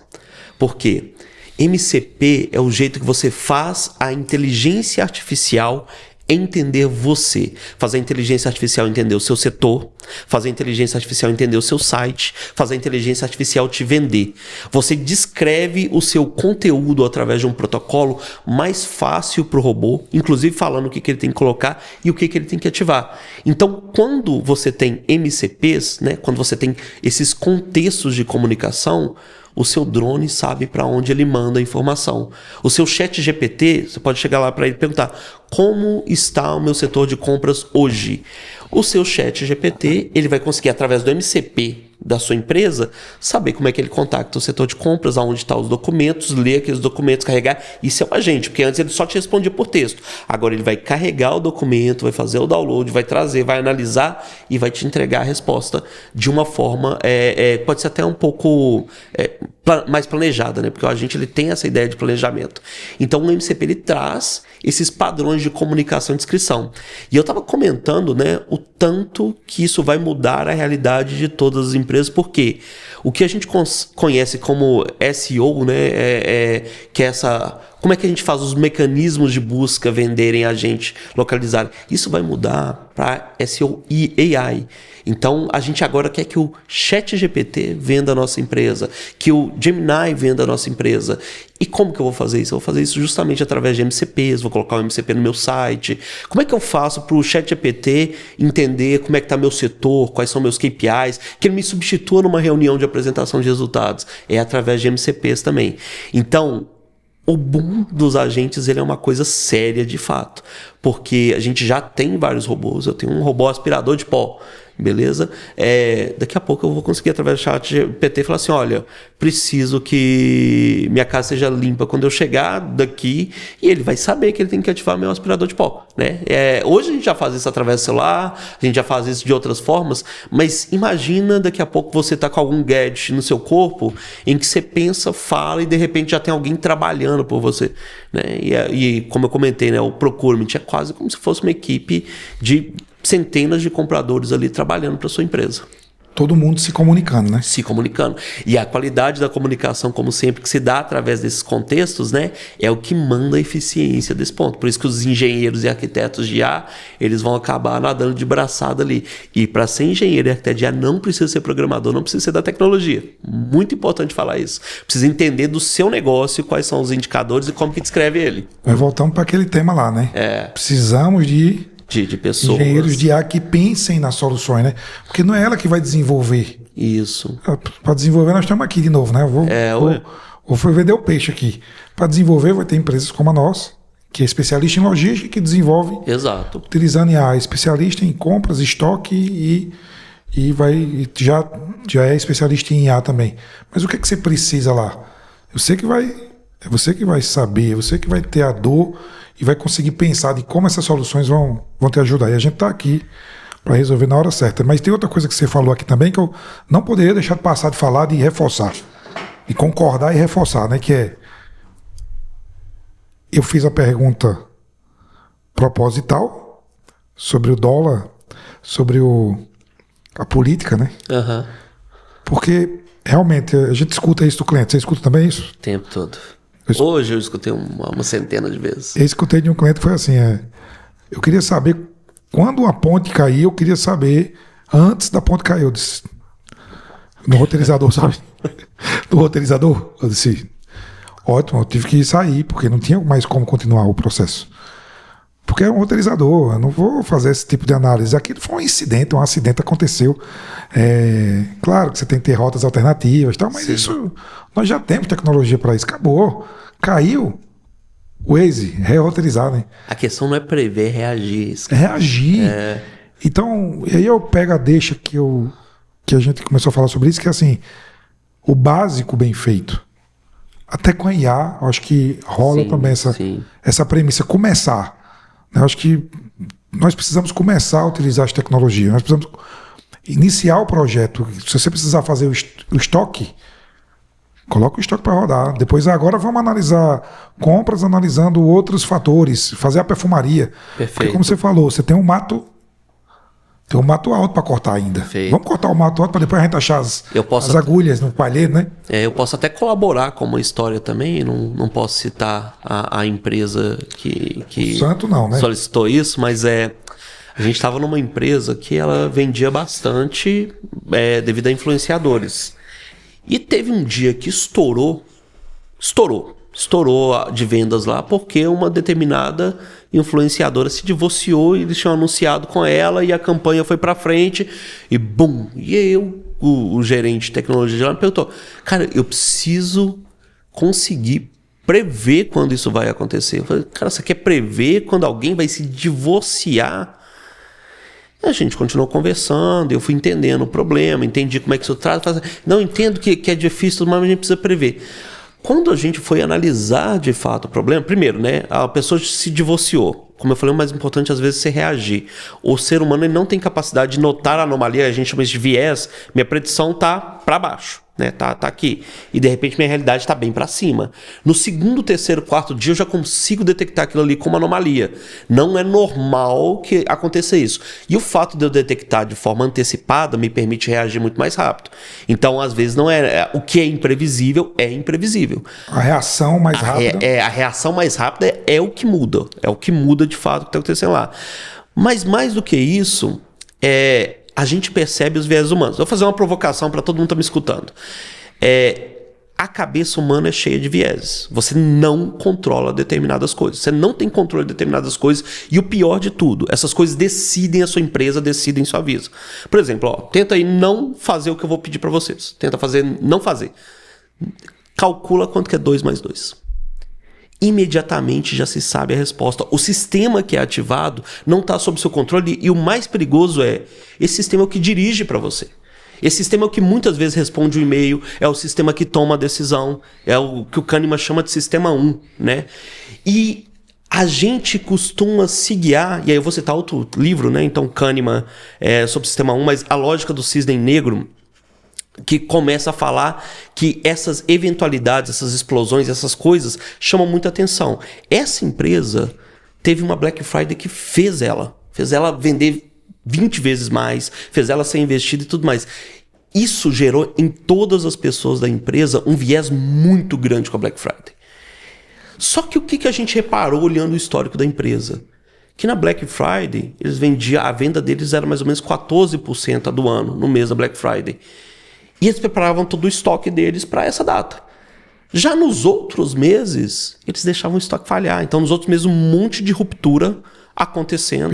Por quê? MCP é o jeito que você faz a inteligência artificial entender você. Fazer a inteligência artificial entender o seu setor, fazer a inteligência artificial entender o seu site, fazer a inteligência artificial te vender. Você descreve o seu conteúdo através de um protocolo mais fácil para o robô, inclusive falando o que ele tem que colocar e o que ele tem que ativar. Então, quando você tem MCPs, né, quando você tem esses contextos de comunicação, o seu drone sabe para onde ele manda a informação. O seu chat GPT, você pode chegar lá para ele e perguntar: como está o meu setor de compras hoje? O seu chat GPT, ele vai conseguir, através do MCP da sua empresa, saber como é que ele contacta o setor de compras, aonde estão os documentos, ler aqueles documentos, carregar. Isso é um agente, porque antes ele só te respondia por texto. Agora ele vai carregar o documento, vai fazer o download, vai trazer, vai analisar e vai te entregar a resposta de uma forma, pode ser até um pouco mais planejada, né? Porque o agente ele tem essa ideia de planejamento. Então o MCP ele traz esses padrões de comunicação e descrição. E eu estava comentando, né, o tanto que isso vai mudar a realidade de todas as empresas, porque o que a gente conhece como SEO, né, que é essa... Como é que a gente faz os mecanismos de busca venderem a gente, localizar? Isso vai mudar para SEO e AI. Então, a gente agora quer que o ChatGPT venda a nossa empresa, que o Gemini venda a nossa empresa. E como que eu vou fazer isso? Eu vou fazer isso justamente através de MCPs, vou colocar o MCP no meu site. Como é que eu faço para o ChatGPT entender como é que está meu setor, quais são meus KPIs, que ele me substitua numa reunião de apresentação de resultados? É através de MCPs também. Então, o boom dos agentes ele é uma coisa séria de fato, porque a gente já tem vários robôs. Eu tenho um robô aspirador de pó, beleza? Daqui a pouco eu vou conseguir, através do chat GPT, falar assim: olha, preciso que minha casa seja limpa quando eu chegar daqui, e ele vai saber que ele tem que ativar meu aspirador de pó, né? Hoje a gente já faz isso através do celular, a gente já faz isso de outras formas, mas imagina daqui a pouco você tá com algum gadget no seu corpo em que você pensa, fala e de repente já tem alguém trabalhando por você, né? E como eu comentei, né, o procurement é quase como se fosse uma equipe de centenas de compradores ali trabalhando para sua empresa. Todo mundo se comunicando, né? Se comunicando. E a qualidade da comunicação, como sempre, que se dá através desses contextos, né, é o que manda a eficiência desse ponto. Por isso que os engenheiros e arquitetos de IA, eles vão acabar nadando de braçada ali. E para ser engenheiro e arquiteto de IA, não precisa ser programador, não precisa ser da tecnologia. Muito importante falar isso. Precisa entender do seu negócio, quais são os indicadores e como que descreve ele. Nós voltamos para aquele tema lá, né? Precisamos de pessoas. Engenheiros de IA que pensem nas soluções, né? Porque não é ela que vai desenvolver. Isso. Para desenvolver, nós estamos aqui de novo, né? Vou vender o peixe aqui. Para desenvolver, vai ter empresas como a nossa, que é especialista em logística, que desenvolve. Exato. Utilizando IA, especialista em compras, estoque já é especialista em IA também. Mas o que é que você precisa lá? É você que vai saber, é você que vai ter a dor e vai conseguir pensar de como essas soluções vão te ajudar. E a gente está aqui para resolver na hora certa. Mas tem outra coisa que você falou aqui também que eu não poderia deixar de passar de falar, de reforçar. De concordar e reforçar, né? Que é... Eu fiz a pergunta proposital sobre o dólar, sobre a política, né? Uhum. Porque, realmente, a gente escuta isso do cliente. Você escuta também isso? O tempo todo. Hoje eu escutei uma centena de vezes. Eu escutei de um cliente que foi assim: eu queria saber quando a ponte cair, eu queria saber antes da ponte cair. Eu disse, no roteirizador, sabe? No roteirizador, eu disse, ótimo, eu tive que sair, porque não tinha mais como continuar o processo. porque é um roteirizador, eu não vou fazer esse tipo de análise. Aquilo foi um acidente aconteceu. Claro que você tem que ter rotas alternativas, tal, mas isso nós já temos tecnologia para isso. Acabou, caiu. Waze, roteirizar, né? A questão não é prever, é reagir. É reagir. Então, e aí eu pego a deixa que a gente começou a falar sobre isso, que é assim, o básico bem feito. Até com a IA, eu acho que rola também essa premissa, começar. Eu acho que nós precisamos começar a utilizar as tecnologias, nós precisamos iniciar o projeto. Se você precisar fazer o estoque, coloca o estoque para rodar. Depois, agora vamos analisar compras, analisando outros fatores, fazer a perfumaria. Perfeito. Porque, como você falou, você tem um mato alto para cortar ainda. Perfeito. Vamos cortar o mato alto para depois a gente achar as agulhas no palheiro, né? Eu posso até colaborar com uma história também, não posso citar a empresa que Santo não, né? solicitou isso, mas a gente estava numa empresa que ela vendia bastante devido a influenciadores. E teve um dia que estourou de vendas lá, porque uma determinada influenciadora se divorciou e eles tinham anunciado com ela e a campanha foi pra frente e bum! E o gerente de tecnologia de lá me perguntou, cara, eu preciso conseguir prever quando isso vai acontecer. Eu falei, cara, você quer prever quando alguém vai se divorciar? A gente continuou conversando, eu fui entendendo o problema, entendi como é que isso trata. Não, entendo que é difícil, mas a gente precisa prever. Quando a gente foi analisar de fato o problema, primeiro, né, a pessoa se divorciou. Como eu falei, o mais importante às vezes é reagir. O ser humano ele não tem capacidade de notar a anomalia, a gente chama isso de viés. Minha predição tá para baixo, né? Tá aqui. E de repente minha realidade está bem para cima. No segundo, terceiro, quarto dia eu já consigo detectar aquilo ali como anomalia. Não é normal que aconteça isso. E o fato de eu detectar de forma antecipada me permite reagir muito mais rápido. Então, às vezes, não o que é imprevisível é imprevisível. A reação mais rápida. A reação mais rápida é o que muda. É o que muda de fato o que está acontecendo lá. Mas mais do que isso, a gente percebe os viés humanos. Vou fazer uma provocação para todo mundo que está me escutando. A cabeça humana é cheia de vieses. Você não controla determinadas coisas. Você não tem controle de determinadas coisas. E o pior de tudo, essas coisas decidem a sua empresa, decidem sua vida. Por exemplo, tenta aí não fazer o que eu vou pedir para vocês. Tenta não fazer. Calcula quanto que é 2 mais 2. Imediatamente já se sabe a resposta. O sistema que é ativado não está sob seu controle e o mais perigoso esse sistema é o que dirige para você. Esse sistema é o que muitas vezes responde o e-mail, é o sistema que toma a decisão, é o que o Kahneman chama de sistema 1, né? E a gente costuma se guiar, e aí eu vou citar outro livro, né? Então Kahneman sobre o sistema 1, mas a lógica do cisne negro, que começa a falar que essas eventualidades, essas explosões, essas coisas chamam muita atenção. Essa empresa teve uma Black Friday que fez ela vender 20 vezes mais, fez ela ser investida e tudo mais. Isso gerou em todas as pessoas da empresa um viés muito grande com a Black Friday. Só que o que a gente reparou olhando o histórico da empresa? Que na Black Friday, a venda deles era mais ou menos 14% do ano, no mês da Black Friday. E eles preparavam todo o estoque deles para essa data. Já nos outros meses, eles deixavam o estoque falhar. Então, nos outros meses, um monte de ruptura acontecendo.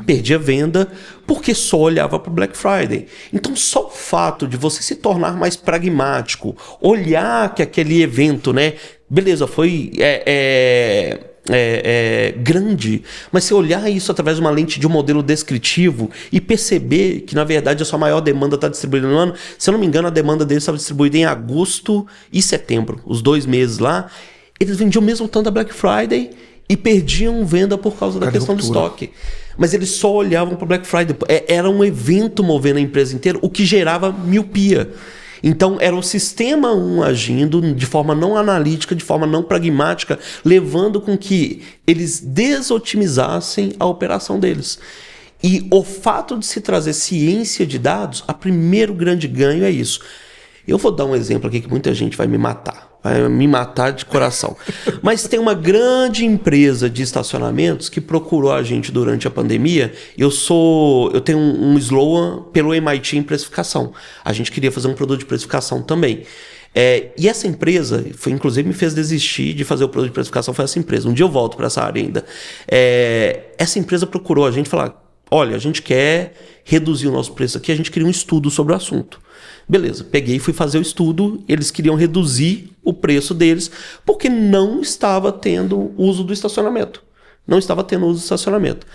Perdia venda, porque só olhava para o Black Friday. Então, só o fato de você se tornar mais pragmático, olhar que aquele evento, né? Beleza, foi grande, mas se olhar isso através de uma lente de um modelo descritivo e perceber que, na verdade, a sua maior demanda está distribuída no ano, se eu não me engano, a demanda deles estava distribuída em agosto e setembro, os 2 meses lá, eles vendiam mesmo tanto da Black Friday e perdiam venda por causa da questão do estoque. Mas eles só olhavam para o Black Friday. Era um evento movendo a empresa inteira, o que gerava miopia. Então, era o sistema 1 agindo de forma não analítica, de forma não pragmática, levando com que eles desotimizassem a operação deles. E o fato de se trazer ciência de dados, o primeiro grande ganho é isso. Eu vou dar um exemplo aqui que muita gente vai me matar de coração. Mas tem uma grande empresa de estacionamentos que procurou a gente durante a pandemia. Eu tenho um slogan pelo MIT em precificação. A gente queria fazer um produto de precificação também. E essa empresa, inclusive me fez desistir de fazer o produto de precificação, foi essa empresa. Um dia eu volto para essa área ainda. Essa empresa procurou a gente falar, olha, a gente quer reduzir o nosso preço aqui, a gente queria um estudo sobre o assunto. Beleza, peguei e fui fazer o estudo, eles queriam reduzir o preço deles, porque não estava tendo uso do estacionamento. Não estava tendo uso do estacionamento.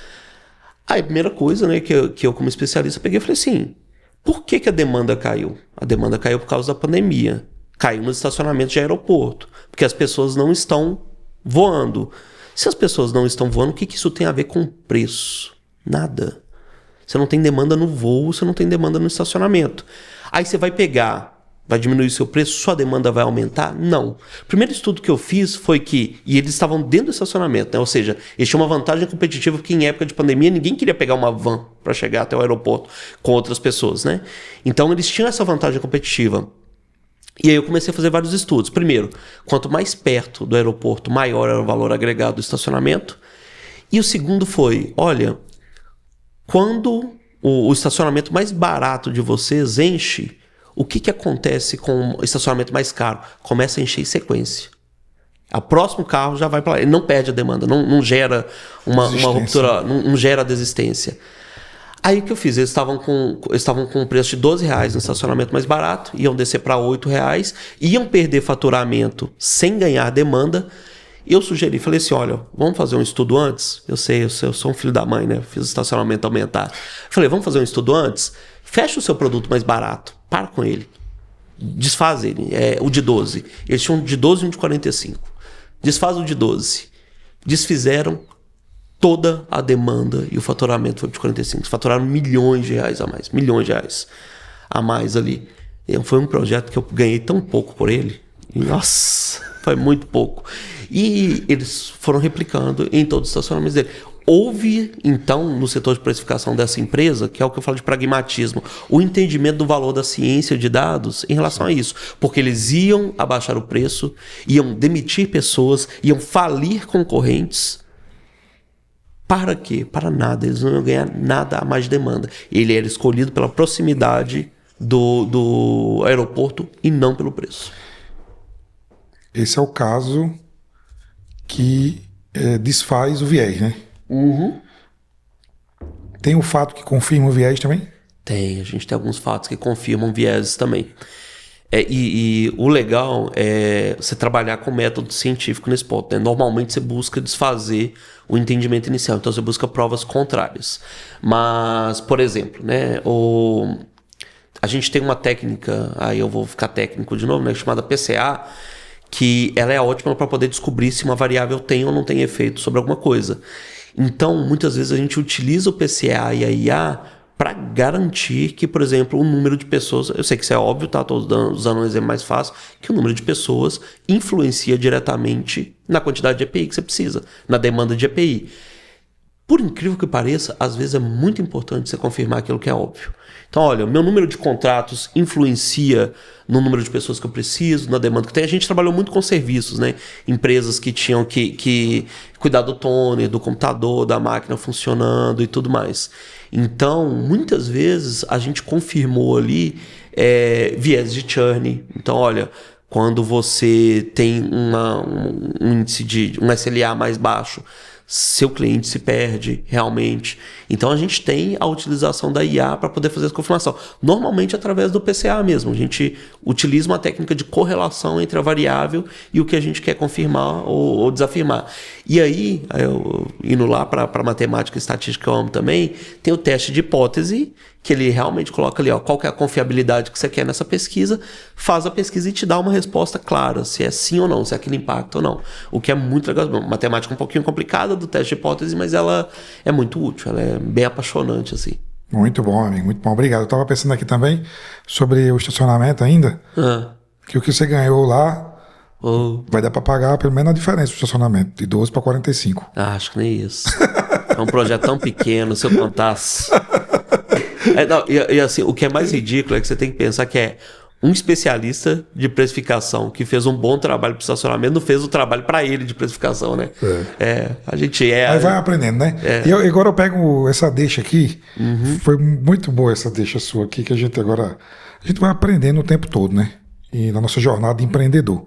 Aí a primeira coisa, né, que eu como especialista peguei e falei assim, por que a demanda caiu? A demanda caiu por causa da pandemia. Caiu nos estacionamentos de aeroporto, porque as pessoas não estão voando. Se as pessoas não estão voando, o que isso tem a ver com preço? Nada. Você não tem demanda no voo, você não tem demanda no estacionamento. Aí você vai diminuir o seu preço, sua demanda vai aumentar? Não. O primeiro estudo que eu fiz foi que, e eles estavam dentro do estacionamento, né? Ou seja, eles tinham uma vantagem competitiva, porque em época de pandemia ninguém queria pegar uma van para chegar até o aeroporto com outras pessoas, né? Então eles tinham essa vantagem competitiva. E aí eu comecei a fazer vários estudos. Primeiro, quanto mais perto do aeroporto, maior era o valor agregado do estacionamento. E o segundo foi, olha, quando o estacionamento mais barato de vocês enche, o que acontece com o estacionamento mais caro? Começa a encher em sequência. O próximo carro já vai para lá. Ele não perde a demanda, não gera uma ruptura, não gera desistência. Aí o que eu fiz? Eles estavam com um preço de R$12 no estacionamento mais barato, iam descer para R$8, iam perder faturamento sem ganhar demanda. Eu sugeri, falei assim, olha, vamos fazer um estudo antes? Eu sou um filho da mãe, né? Fiz o estacionamento aumentar. Falei, vamos fazer um estudo antes? Fecha o seu produto mais barato, para com ele. Desfaz ele, o de 12. Eles tinham um de 12 e um de 45. Desfaz o de 12. Desfizeram toda a demanda e o faturamento foi de 45. Eles faturaram milhões de reais a mais. Milhões de reais a mais ali. Foi um projeto que eu ganhei tão pouco por ele. E, nossa, foi muito pouco. E eles foram replicando em todos os estacionamentos dele. Houve, então, no setor de precificação dessa empresa, que é o que eu falo de pragmatismo, o entendimento do valor da ciência de dados em relação a isso. Porque eles iam abaixar o preço, iam demitir pessoas, iam falir concorrentes. Para quê? Para nada. Eles não iam ganhar nada a mais de demanda. Ele era escolhido pela proximidade do aeroporto e não pelo preço. Esse é o caso que desfaz o viés, né? Uhum. Tem o fato que confirma o viés também? Tem, a gente tem alguns fatos que confirmam vieses também. E o legal é você trabalhar com método científico nesse ponto, né? Normalmente você busca desfazer o entendimento inicial, então você busca provas contrárias. Mas, por exemplo, né, a gente tem uma técnica, aí eu vou ficar técnico de novo, né, chamada PCA, que ela é ótima para poder descobrir se uma variável tem ou não tem efeito sobre alguma coisa. Então, muitas vezes a gente utiliza o PCA e a IA para garantir que, por exemplo, o número de pessoas... Eu sei que isso é óbvio, tá? Estou usando um exemplo mais fácil, que o número de pessoas influencia diretamente na quantidade de EPI que você precisa, na demanda de EPI. Por incrível que pareça, às vezes é muito importante você confirmar aquilo que é óbvio. Então, olha, meu número de contratos influencia no número de pessoas que eu preciso, na demanda que tem. A gente trabalhou muito com serviços, né? Empresas que tinham que cuidar do toner, do computador, da máquina funcionando e tudo mais. Então, muitas vezes, a gente confirmou ali viés de churn. Então, olha, quando você tem um índice de um SLA mais baixo, seu cliente se perde realmente. Então a gente tem a utilização da IA para poder fazer essa confirmação. Normalmente através do PCA mesmo. A gente utiliza uma técnica de correlação entre a variável e o que a gente quer confirmar ou desafirmar. E aí, indo lá para matemática e estatística que eu amo também, tem o teste de hipótese, que ele realmente coloca ali, qual que é a confiabilidade que você quer nessa pesquisa, faz a pesquisa e te dá uma resposta clara, se é sim ou não, se é aquele impacto ou não. O que é muito legal. Matemática um pouquinho complicada do teste de hipótese, mas ela é muito útil, ela é bem apaixonante, assim. Muito bom, amigo, muito bom. Obrigado. Eu estava pensando aqui também sobre o estacionamento ainda, que o que você ganhou lá vai dar para pagar pelo menos a diferença do estacionamento, de 12 para 45. Acho que nem isso. É um projeto tão pequeno, se eu contasse... E assim, o que é mais ridículo é que você tem que pensar que é um especialista de precificação que fez um bom trabalho para o estacionamento, não fez o trabalho para ele de precificação, né? A gente Aí vai aprendendo, né? E agora eu pego essa deixa aqui, foi muito boa essa deixa sua aqui, que a gente vai aprendendo o tempo todo, né? e na nossa jornada de empreendedor.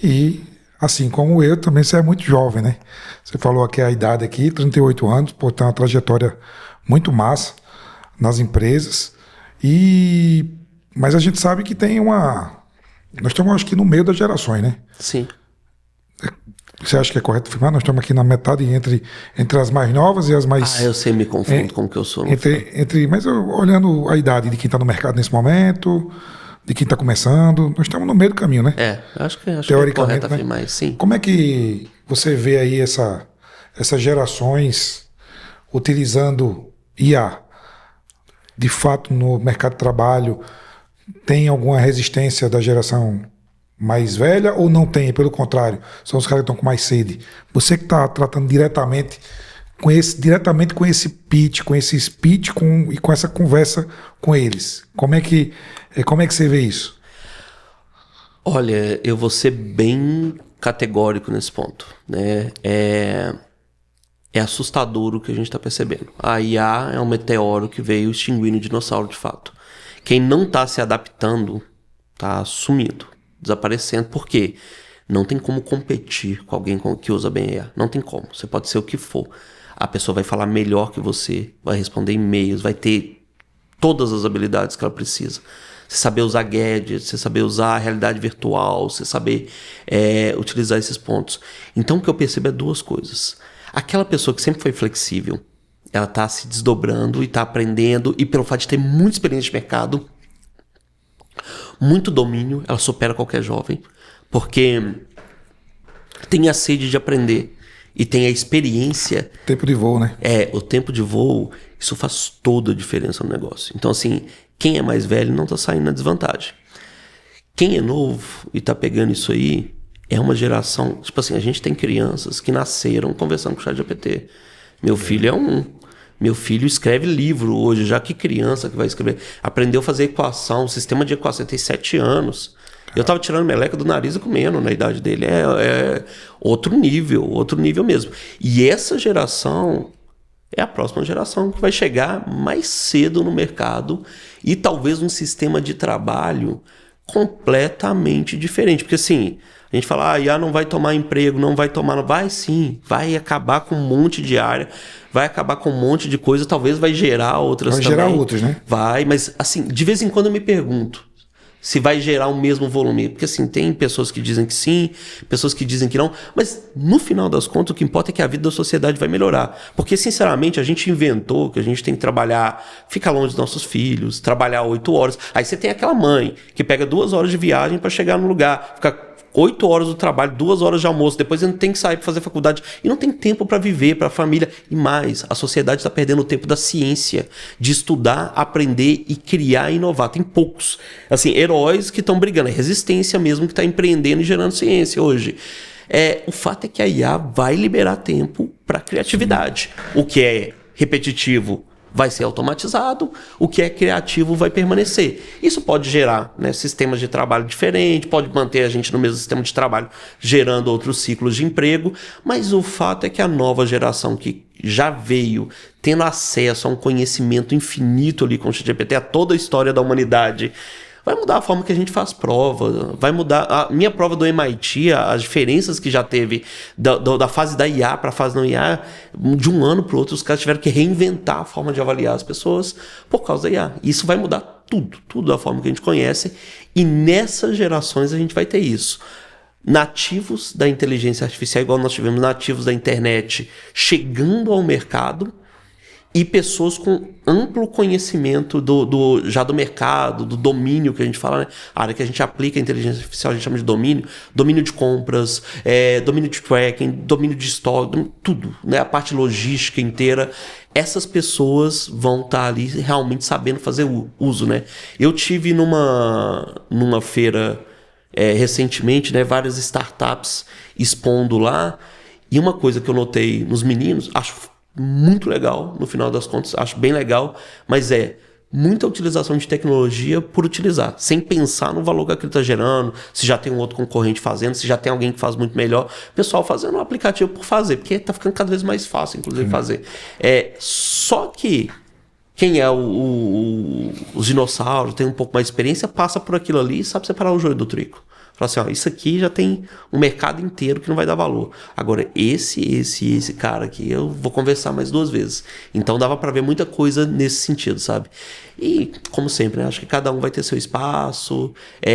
E, assim como eu, também você é muito jovem, né? Você falou aqui a idade aqui, 38 anos, pô, tem uma trajetória muito massa nas empresas. Mas a gente sabe que tem uma... Nós estamos, acho que, no meio das gerações, né? Sim. Você acha que é correto afirmar? Nós estamos aqui na metade entre as mais novas e as mais... Eu sempre me confundo com o que eu sou. Mas olhando a idade de quem está no mercado nesse momento, de quem está começando, nós estamos no meio do caminho, né? Acho que é correto afirmar isso, sim. Como é que você vê aí essas gerações utilizando IA? De fato, no mercado de trabalho, tem alguma resistência da geração mais velha ou não tem? Pelo contrário, são os caras que estão com mais sede. Você que está tratando diretamente com esse pitch, com esse speech e com essa conversa com eles. Como é que você vê isso? Olha, eu vou ser bem categórico nesse ponto, né? É assustador o que a gente está percebendo. A IA é um meteoro que veio extinguindo o dinossauro de fato. Quem não está se adaptando está sumindo, desaparecendo. Por quê? Não tem como competir com alguém que usa bem a IA. Não tem como. Você pode ser o que for. A pessoa vai falar melhor que você, vai responder e-mails, vai ter todas as habilidades que ela precisa. Você saber usar gadgets, você saber usar a realidade virtual, você saber utilizar esses pontos. Então o que eu percebo é duas coisas. Aquela pessoa que sempre foi flexível, ela está se desdobrando e está aprendendo, e pelo fato de ter muita experiência de mercado, muito domínio, ela supera qualquer jovem, porque tem a sede de aprender e tem a experiência. Tempo de voo, né? O tempo de voo, isso faz toda a diferença no negócio. Então, assim, quem é mais velho não está saindo na desvantagem. Quem é novo e está pegando isso aí, é uma geração... Tipo assim, a gente tem crianças que nasceram conversando com o ChatGPT. Meu filho é um... Meu filho escreve livro hoje, já que criança que vai escrever. Aprendeu a fazer equação, sistema de equação, tem 7 anos. Eu tava tirando meleca do nariz e comendo na idade dele. É outro nível mesmo. E essa geração é a próxima geração que vai chegar mais cedo no mercado e talvez um sistema de trabalho completamente diferente. Porque assim, a gente fala, IA não vai tomar emprego, não vai tomar... Vai sim, vai acabar com um monte de área, vai acabar com um monte de coisa, talvez vai gerar outras também. Vai gerar outras, né? Vai, mas assim, de vez em quando eu me pergunto se vai gerar o mesmo volume. Porque assim, tem pessoas que dizem que sim, pessoas que dizem que não, mas no final das contas o que importa é que a vida da sociedade vai melhorar. Porque sinceramente a gente inventou que a gente tem que trabalhar, ficar longe dos nossos filhos, trabalhar 8 horas. Aí você tem aquela mãe que pega 2 horas de viagem para chegar no lugar, fica 8 horas do trabalho, 2 horas de almoço, depois ele tem que sair para fazer faculdade e não tem tempo para viver, para a família. E mais, a sociedade está perdendo o tempo da ciência, de estudar, aprender e criar e inovar. Tem poucos, assim, heróis que estão brigando, é resistência mesmo que está empreendendo e gerando ciência hoje. O fato é que a IA vai liberar tempo para criatividade. O que é repetitivo vai ser automatizado, o que é criativo vai permanecer. Isso pode gerar, né, sistemas de trabalho diferentes, pode manter a gente no mesmo sistema de trabalho, gerando outros ciclos de emprego, mas o fato é que a nova geração que já veio tendo acesso a um conhecimento infinito ali com o ChatGPT, a toda a história da humanidade, vai mudar a forma que a gente faz prova, vai mudar a minha prova do MIT, as diferenças que já teve da fase da IA para a fase não IA, de um ano para o outro, os caras tiveram que reinventar a forma de avaliar as pessoas por causa da IA. Isso vai mudar tudo da forma que a gente conhece, e nessas gerações a gente vai ter isso. Nativos da inteligência artificial, igual nós tivemos nativos da internet chegando ao mercado, e pessoas com amplo conhecimento já do mercado, do domínio que a gente fala, né? A área que a gente aplica a inteligência artificial, a gente chama de domínio de compras, domínio de tracking, domínio de estoque, tudo, né? A parte logística inteira. Essas pessoas vão estar ali realmente sabendo fazer uso, né? Eu tive numa feira recentemente, né, várias startups expondo lá, e uma coisa que eu notei nos meninos, acho muito legal, no final das contas, acho bem legal, mas muita utilização de tecnologia por utilizar, sem pensar no valor que aquilo está gerando, se já tem um outro concorrente fazendo, se já tem alguém que faz muito melhor, pessoal fazendo um aplicativo por fazer, porque está ficando cada vez mais fácil, inclusive, fazer. Só que Quem é os dinossauros, tem um pouco mais de experiência, passa por aquilo ali e sabe separar o joio do trigo. Fala assim, ó, isso aqui já tem um mercado inteiro que não vai dar valor. Agora, esse cara aqui, eu vou conversar mais 2 vezes. Então, dava pra ver muita coisa nesse sentido, sabe? E, como sempre, né? Acho que cada um vai ter seu espaço.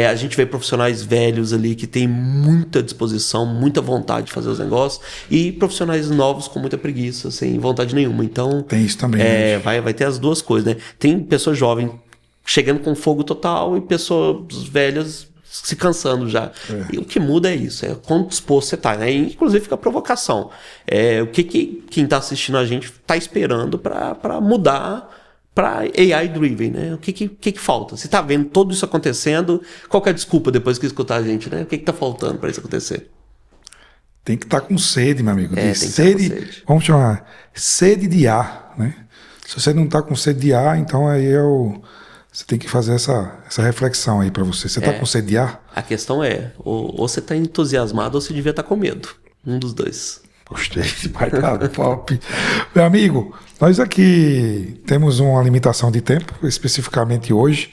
A gente vê profissionais velhos ali que tem muita disposição, muita vontade de fazer os negócios. E profissionais novos com muita preguiça, sem vontade nenhuma. Então, tem isso também. Né? Vai ter as duas coisas, né? Tem pessoas jovens chegando com fogo total e pessoas velhas se cansando já. E o que muda é isso, é quão disposto você tá, né? E, inclusive fica a provocação. O que quem tá assistindo a gente tá esperando para mudar para AI driven, né? O que falta? Você tá vendo tudo isso acontecendo, qual que é a desculpa depois que escutar a gente, né? O que tá faltando para isso acontecer? Tem que estar com sede, meu amigo. Sede. Vamos chamar sede de ar, né? Se você não tá com sede de ar, então aí você tem que fazer essa reflexão aí pra você. Você tá com sede de ar? A questão ou você tá entusiasmado ou você devia estar com medo. Um dos dois. Gostei, vai tá top. Meu amigo, nós aqui temos uma limitação de tempo, especificamente hoje,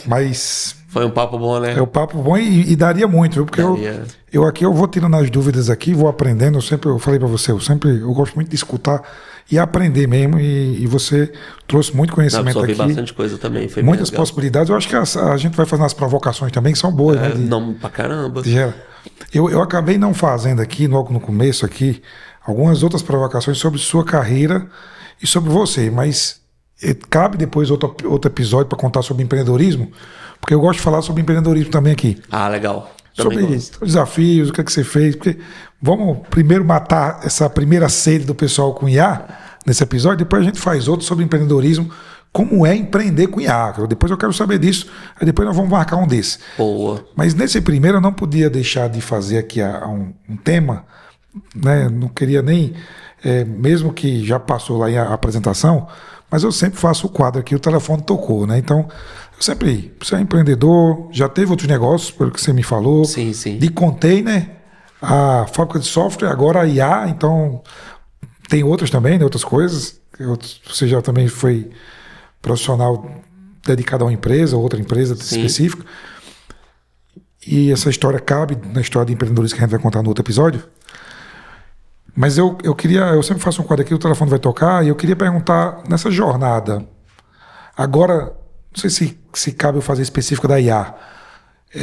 mas... Foi um papo bom, né? É um papo bom e daria muito, viu? Porque eu vou tirando as dúvidas aqui, vou aprendendo. Eu falei pra você, eu gosto muito de escutar e aprender mesmo. E você trouxe muito conhecimento aqui. Bastante coisa também. Foi muitas possibilidades. Eu acho que a gente vai fazer umas provocações também que são boas, né? Não, pra caramba. Eu acabei não fazendo aqui, logo no começo aqui, algumas outras provocações sobre sua carreira e sobre você, mas cabe depois outro episódio para contar sobre empreendedorismo, porque eu gosto de falar sobre empreendedorismo também aqui. Ah, legal. Sobre os desafios, o que você fez, porque vamos primeiro matar essa primeira sede do pessoal com IA nesse episódio, depois a gente faz outro sobre empreendedorismo, como é empreender com IA. Depois eu quero saber disso, aí depois nós vamos marcar um desse. Boa. Mas nesse primeiro eu não podia deixar de fazer aqui um tema, né? Não queria nem, mesmo que já passou lá a apresentação, mas eu sempre faço o quadro aqui, o telefone tocou, né? Então, você é empreendedor, já teve outros negócios, pelo que você me falou. Sim, sim. De container, a fábrica de software, agora a IA, então tem outras também, né? Outras coisas. Você já também foi profissional dedicado a uma empresa, outra empresa específica. E essa história cabe na história de empreendedorismo que a gente vai contar no outro episódio. Mas eu sempre faço um quadro aqui, o telefone vai tocar, e eu queria perguntar, nessa jornada, agora, não sei se cabe eu fazer específico da IA,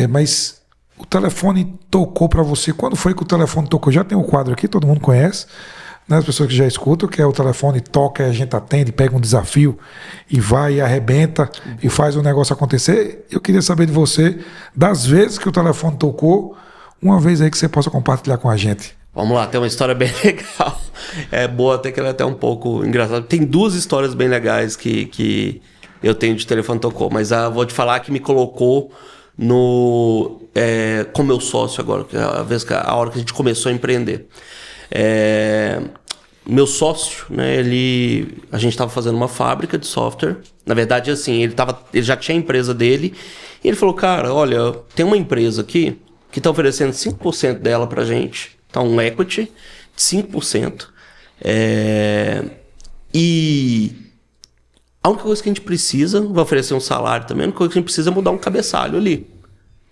mas o telefone tocou para você, quando foi que o telefone tocou? Já tem um quadro aqui, todo mundo conhece, né, as pessoas que já escutam, que é o telefone toca e a gente atende, pega um desafio e vai e arrebenta e faz o negócio acontecer. Eu queria saber de você, das vezes que o telefone tocou, uma vez aí que você possa compartilhar com a gente. Vamos lá, tem uma história bem legal. É boa, até que ela é até um pouco engraçada. Tem 2 histórias bem legais que eu tenho de telefone tocou, mas vou te falar que me colocou com meu sócio agora, a hora que a gente começou a empreender. Meu sócio, né, a gente estava fazendo uma fábrica de software. Na verdade, assim, ele já tinha a empresa dele. E ele falou, cara, olha, tem uma empresa aqui que está oferecendo 5% dela pra gente. Tá um equity de 5%. E a única coisa que a gente precisa, vai oferecer um salário também, a única coisa que a gente precisa é mudar um cabeçalho ali.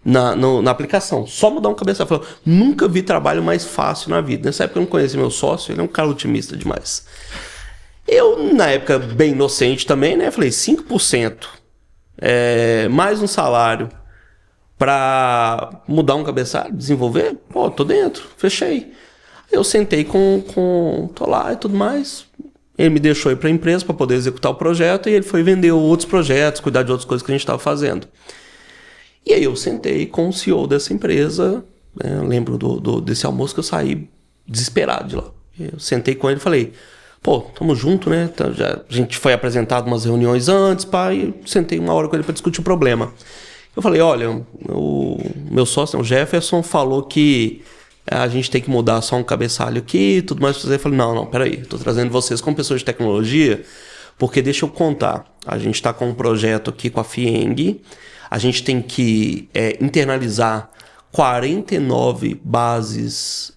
Na aplicação, só mudar um cabeçalho. Falou, nunca vi trabalho mais fácil na vida. Nessa época eu não conheci meu sócio, ele é um cara otimista demais. Eu, na época, bem inocente também, né? Falei, 5%, mais um salário para mudar um cabeçalho, desenvolver, pô, tô dentro, fechei. Eu sentei tô lá e tudo mais. Ele me deixou ir para a empresa para poder executar o projeto e ele foi vender outros projetos, cuidar de outras coisas que a gente estava fazendo. E aí eu sentei com o CEO dessa empresa, né, eu lembro desse almoço que eu saí desesperado de lá. Eu sentei com ele e falei, pô, tamo junto, né? A gente foi apresentado umas reuniões antes, e sentei uma hora com ele para discutir o problema. Eu falei, olha, o meu sócio, o Jefferson, falou que a gente tem que mudar só um cabeçalho aqui e tudo mais. Eu falei, não, peraí, tô trazendo vocês como pessoas de tecnologia, porque deixa eu contar. A gente está com um projeto aqui com a FIENG, a gente tem que internalizar 49 bases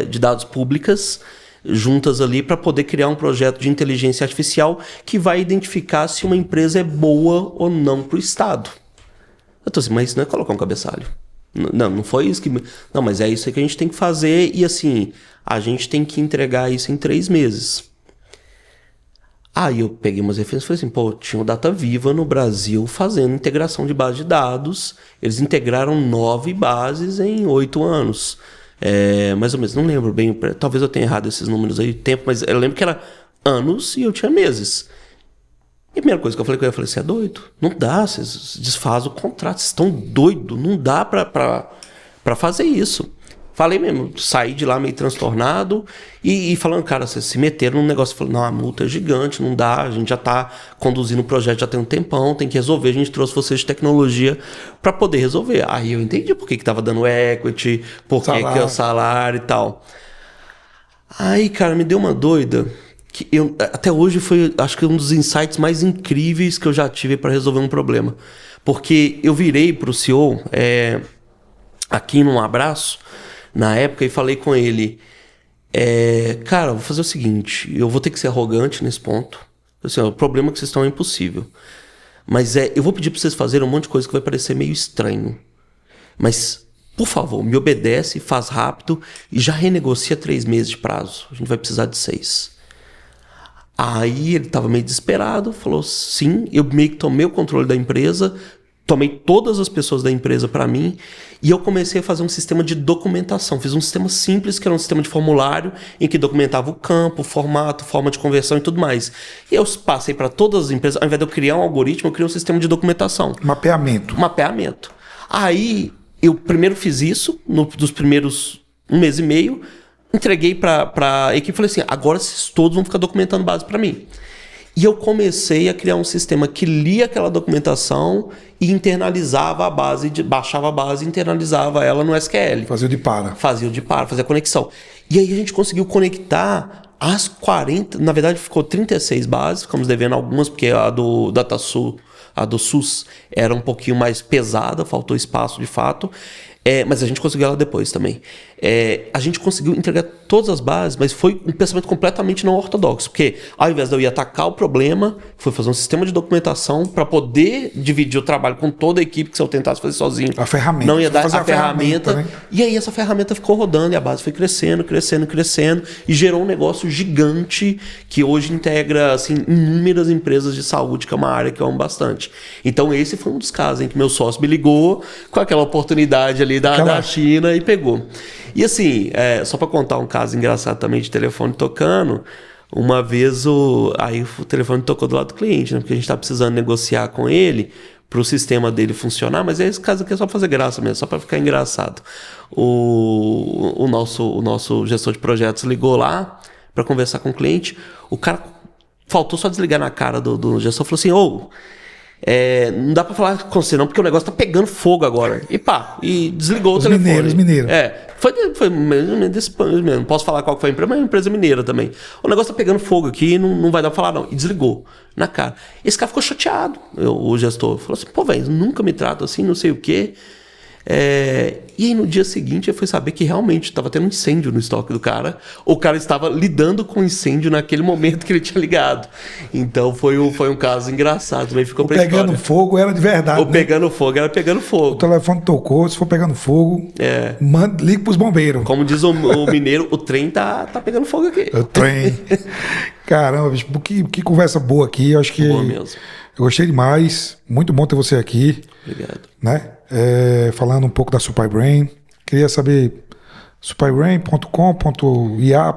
de dados públicas juntas ali para poder criar um projeto de inteligência artificial que vai identificar se uma empresa é boa ou não para o Estado. Eu tô assim, mas isso não é colocar um cabeçalho. Não foi isso que... Não, mas é isso que a gente tem que fazer e assim, a gente tem que entregar isso em 3 meses. Aí eu peguei umas referências e falei assim, pô, tinha o DataViva no Brasil fazendo integração de base de dados. Eles integraram 9 bases em 8 anos. Mais ou menos, não lembro bem, talvez eu tenha errado esses números aí de tempo, mas eu lembro que era anos e eu tinha meses. E a primeira coisa que eu falei com ele, eu falei, você é doido? Não dá, vocês desfazem o contrato, vocês estão doidos, não dá pra fazer isso. Falei mesmo, saí de lá meio transtornado e falando, cara, vocês se meteram num negócio. Falei, não, a multa é gigante, não dá, a gente já tá conduzindo o projeto já tem um tempão, tem que resolver, a gente trouxe vocês de tecnologia para poder resolver. Aí eu entendi por que tava dando equity, por que é o salário e tal. Aí, cara, me deu uma doida que até hoje foi, acho que um dos insights mais incríveis que eu já tive para resolver um problema. Porque eu virei pro CEO, aqui num abraço, na época, e falei com ele, cara, vou fazer o seguinte, eu vou ter que ser arrogante nesse ponto. Assim, o problema que vocês estão é impossível. Mas eu vou pedir para vocês fazerem um monte de coisa que vai parecer meio estranho. Mas, por favor, me obedece, faz rápido e já renegocia 3 meses de prazo. A gente vai precisar de 6. Aí ele estava meio desesperado, falou sim, eu meio que tomei o controle da empresa, tomei todas as pessoas da empresa para mim e eu comecei a fazer um sistema de documentação. Fiz um sistema simples, que era um sistema de formulário, em que documentava o campo, o formato, forma de conversão e tudo mais. E eu passei para todas as empresas, ao invés de eu criar um algoritmo, eu criei um sistema de documentação. Mapeamento. Aí eu primeiro fiz isso, dos primeiros 1 mês e meio, entreguei para a equipe e falei assim, agora vocês todos vão ficar documentando base para mim. E eu comecei a criar um sistema que lia aquela documentação e internalizava a base, baixava a base e internalizava ela no SQL. Fazia o de para. Fazia a conexão. E aí a gente conseguiu conectar as 40, na verdade ficou 36 bases, ficamos devendo algumas, porque a do DataSul, a do SUS era um pouquinho mais pesada, faltou espaço de fato. Mas a gente conseguiu ela depois também. A gente conseguiu entregar todas as bases, mas foi um pensamento completamente não ortodoxo. Porque ao invés de eu ir atacar o problema, foi fazer um sistema de documentação para poder dividir o trabalho com toda a equipe, que se eu tentasse fazer sozinho, a ferramenta. Não ia dar a ferramenta. Né? E aí essa ferramenta ficou rodando e a base foi crescendo e gerou um negócio gigante que hoje integra assim, inúmeras empresas de saúde, que é uma área que eu amo bastante. Então esse foi um dos casos em que meu sócio me ligou com aquela oportunidade ali da China e pegou. E assim, só para contar um caso engraçado também de telefone tocando, uma vez o telefone tocou do lado do cliente, né? Porque a gente tá precisando negociar com ele para o sistema dele funcionar, mas esse caso aqui é só para fazer graça mesmo, só para ficar engraçado. O nosso gestor de projetos ligou lá para conversar com o cliente, o cara faltou só desligar na cara do gestor, falou assim, não dá pra falar com você não, porque o negócio tá pegando fogo agora. E desligou o telefone. Os mineiros. Foi mesmo. Não posso falar qual que foi a empresa, mas é uma empresa mineira também. O negócio tá pegando fogo aqui, não vai dar pra falar não. E desligou na cara. Esse cara ficou chateado, o gestor. Falou assim, velho, nunca me trata assim, não sei o quê. E aí no dia seguinte eu fui saber que realmente estava tendo um incêndio no estoque do cara. O cara estava lidando com o incêndio naquele momento que ele tinha ligado. Então foi um caso engraçado. Também ficou pra pegando história. Fogo era de verdade. O pegando fogo era pegando fogo. O telefone tocou, se for pegando fogo, liga pros bombeiros. Como diz o mineiro, o trem tá pegando fogo aqui. O trem. Caramba, bicho, que conversa boa aqui. Eu acho que boa mesmo. Eu gostei demais. Muito bom ter você aqui. Obrigado. Né? Falando um pouco da SupplyBrain. Queria saber supplybrain.com.ia.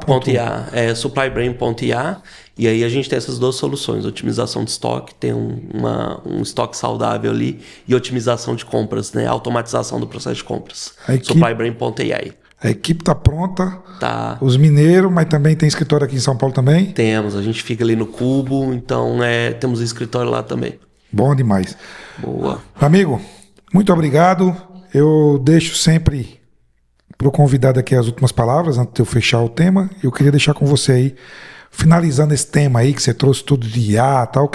Supplybrain.ia. E aí a gente tem essas 2 soluções. Otimização de estoque, tem um estoque saudável ali, e otimização de compras, né? Automatização do processo de compras. Supplybrain.ia. A equipe tá pronta. Tá. Os mineiros, mas também tem escritório aqui em São Paulo também? Temos, a gente fica ali no Cubo, então temos um escritório lá também. Bom demais. Boa. Amigo, muito obrigado. Eu deixo sempre pro convidado aqui as últimas palavras antes de eu fechar o tema. Eu queria deixar com você aí, finalizando esse tema aí, que você trouxe tudo de IA e tal,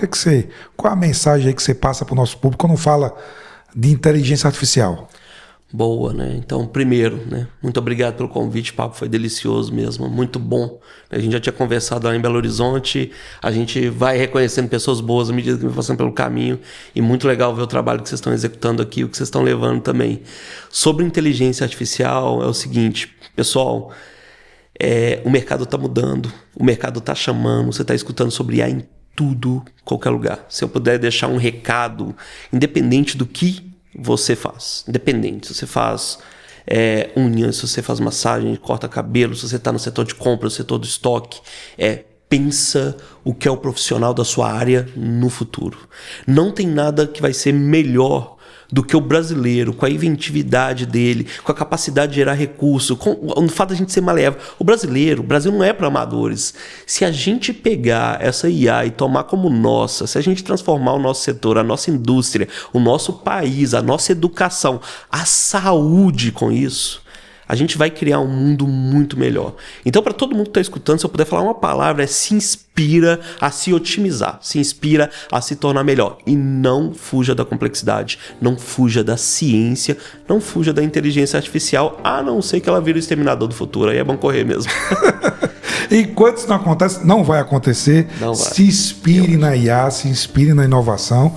qual é a mensagem aí que você passa pro nosso público quando fala de inteligência artificial? Boa, né? Então, primeiro, né? Muito obrigado pelo convite, o papo foi delicioso mesmo, muito bom. A gente já tinha conversado lá em Belo Horizonte, a gente vai reconhecendo pessoas boas à medida que vai passando pelo caminho, e muito legal ver o trabalho que vocês estão executando aqui, o que vocês estão levando também. Sobre inteligência artificial, é o seguinte, pessoal, o mercado está mudando, o mercado está chamando, você está escutando sobre IA em tudo, qualquer lugar. Se eu puder deixar um recado, independente do que você faz, independente, se você faz unhas, se você faz massagem, corta cabelo, se você está no setor de compra, no setor do estoque, pensa o que é o profissional da sua área no futuro. Não tem nada que vai ser melhor do que o brasileiro, com a inventividade dele, com a capacidade de gerar recurso, com o fato de a gente ser maleável. O Brasil não é para amadores. Se a gente pegar essa IA e tomar como nossa, se a gente transformar o nosso setor, a nossa indústria, o nosso país, a nossa educação, a saúde com isso, a gente vai criar um mundo muito melhor. Então, para todo mundo que está escutando, se eu puder falar uma palavra, se inspira a se otimizar, se inspira a se tornar melhor. E não fuja da complexidade, não fuja da ciência, não fuja da inteligência artificial, a não ser que ela vire o exterminador do futuro. Aí é bom correr mesmo. Enquanto isso não acontece, não vai acontecer. Não vai. Se inspire na IA, se inspire na inovação.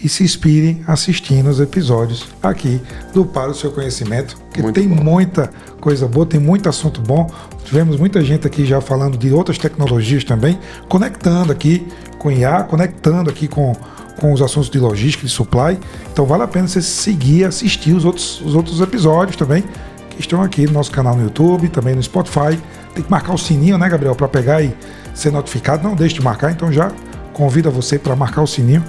E se inspire assistindo os episódios aqui do Para o Seu Conhecimento, que muito tem bom. Muita coisa boa, tem muito assunto bom. Tivemos muita gente aqui já falando de outras tecnologias também, conectando aqui com IA, conectando aqui com os assuntos de logística, de supply. Então vale a pena você seguir e assistir os outros episódios também, que estão aqui no nosso canal no YouTube, também no Spotify. Tem que marcar o sininho, né, Gabriel, para pegar e ser notificado. Não deixe de marcar, então já convido você para marcar o sininho,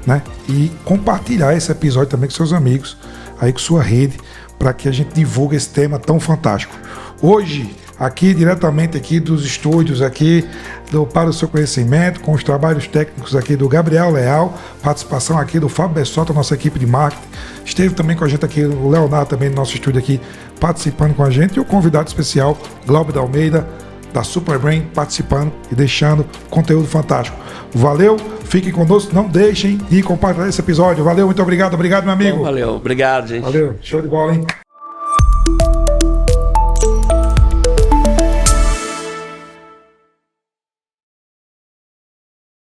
né? E compartilhar esse episódio também com seus amigos, aí com sua rede, para que a gente divulgue esse tema tão fantástico. Hoje, aqui diretamente aqui dos estúdios aqui do Para o Seu Conhecimento, com os trabalhos técnicos aqui do Gabriel Leal, participação aqui do Fábio Bessota, nossa equipe de marketing. Esteve também com a gente aqui o Leonardo, também no nosso estúdio aqui, participando com a gente, e o convidado especial, Glauber da Almeida, da Superbrain, participando e deixando conteúdo fantástico. Valeu, fiquem conosco, não deixem de compartilhar esse episódio. Valeu, muito obrigado, meu amigo. Bom, valeu, obrigado, gente. Valeu, show de bola, hein?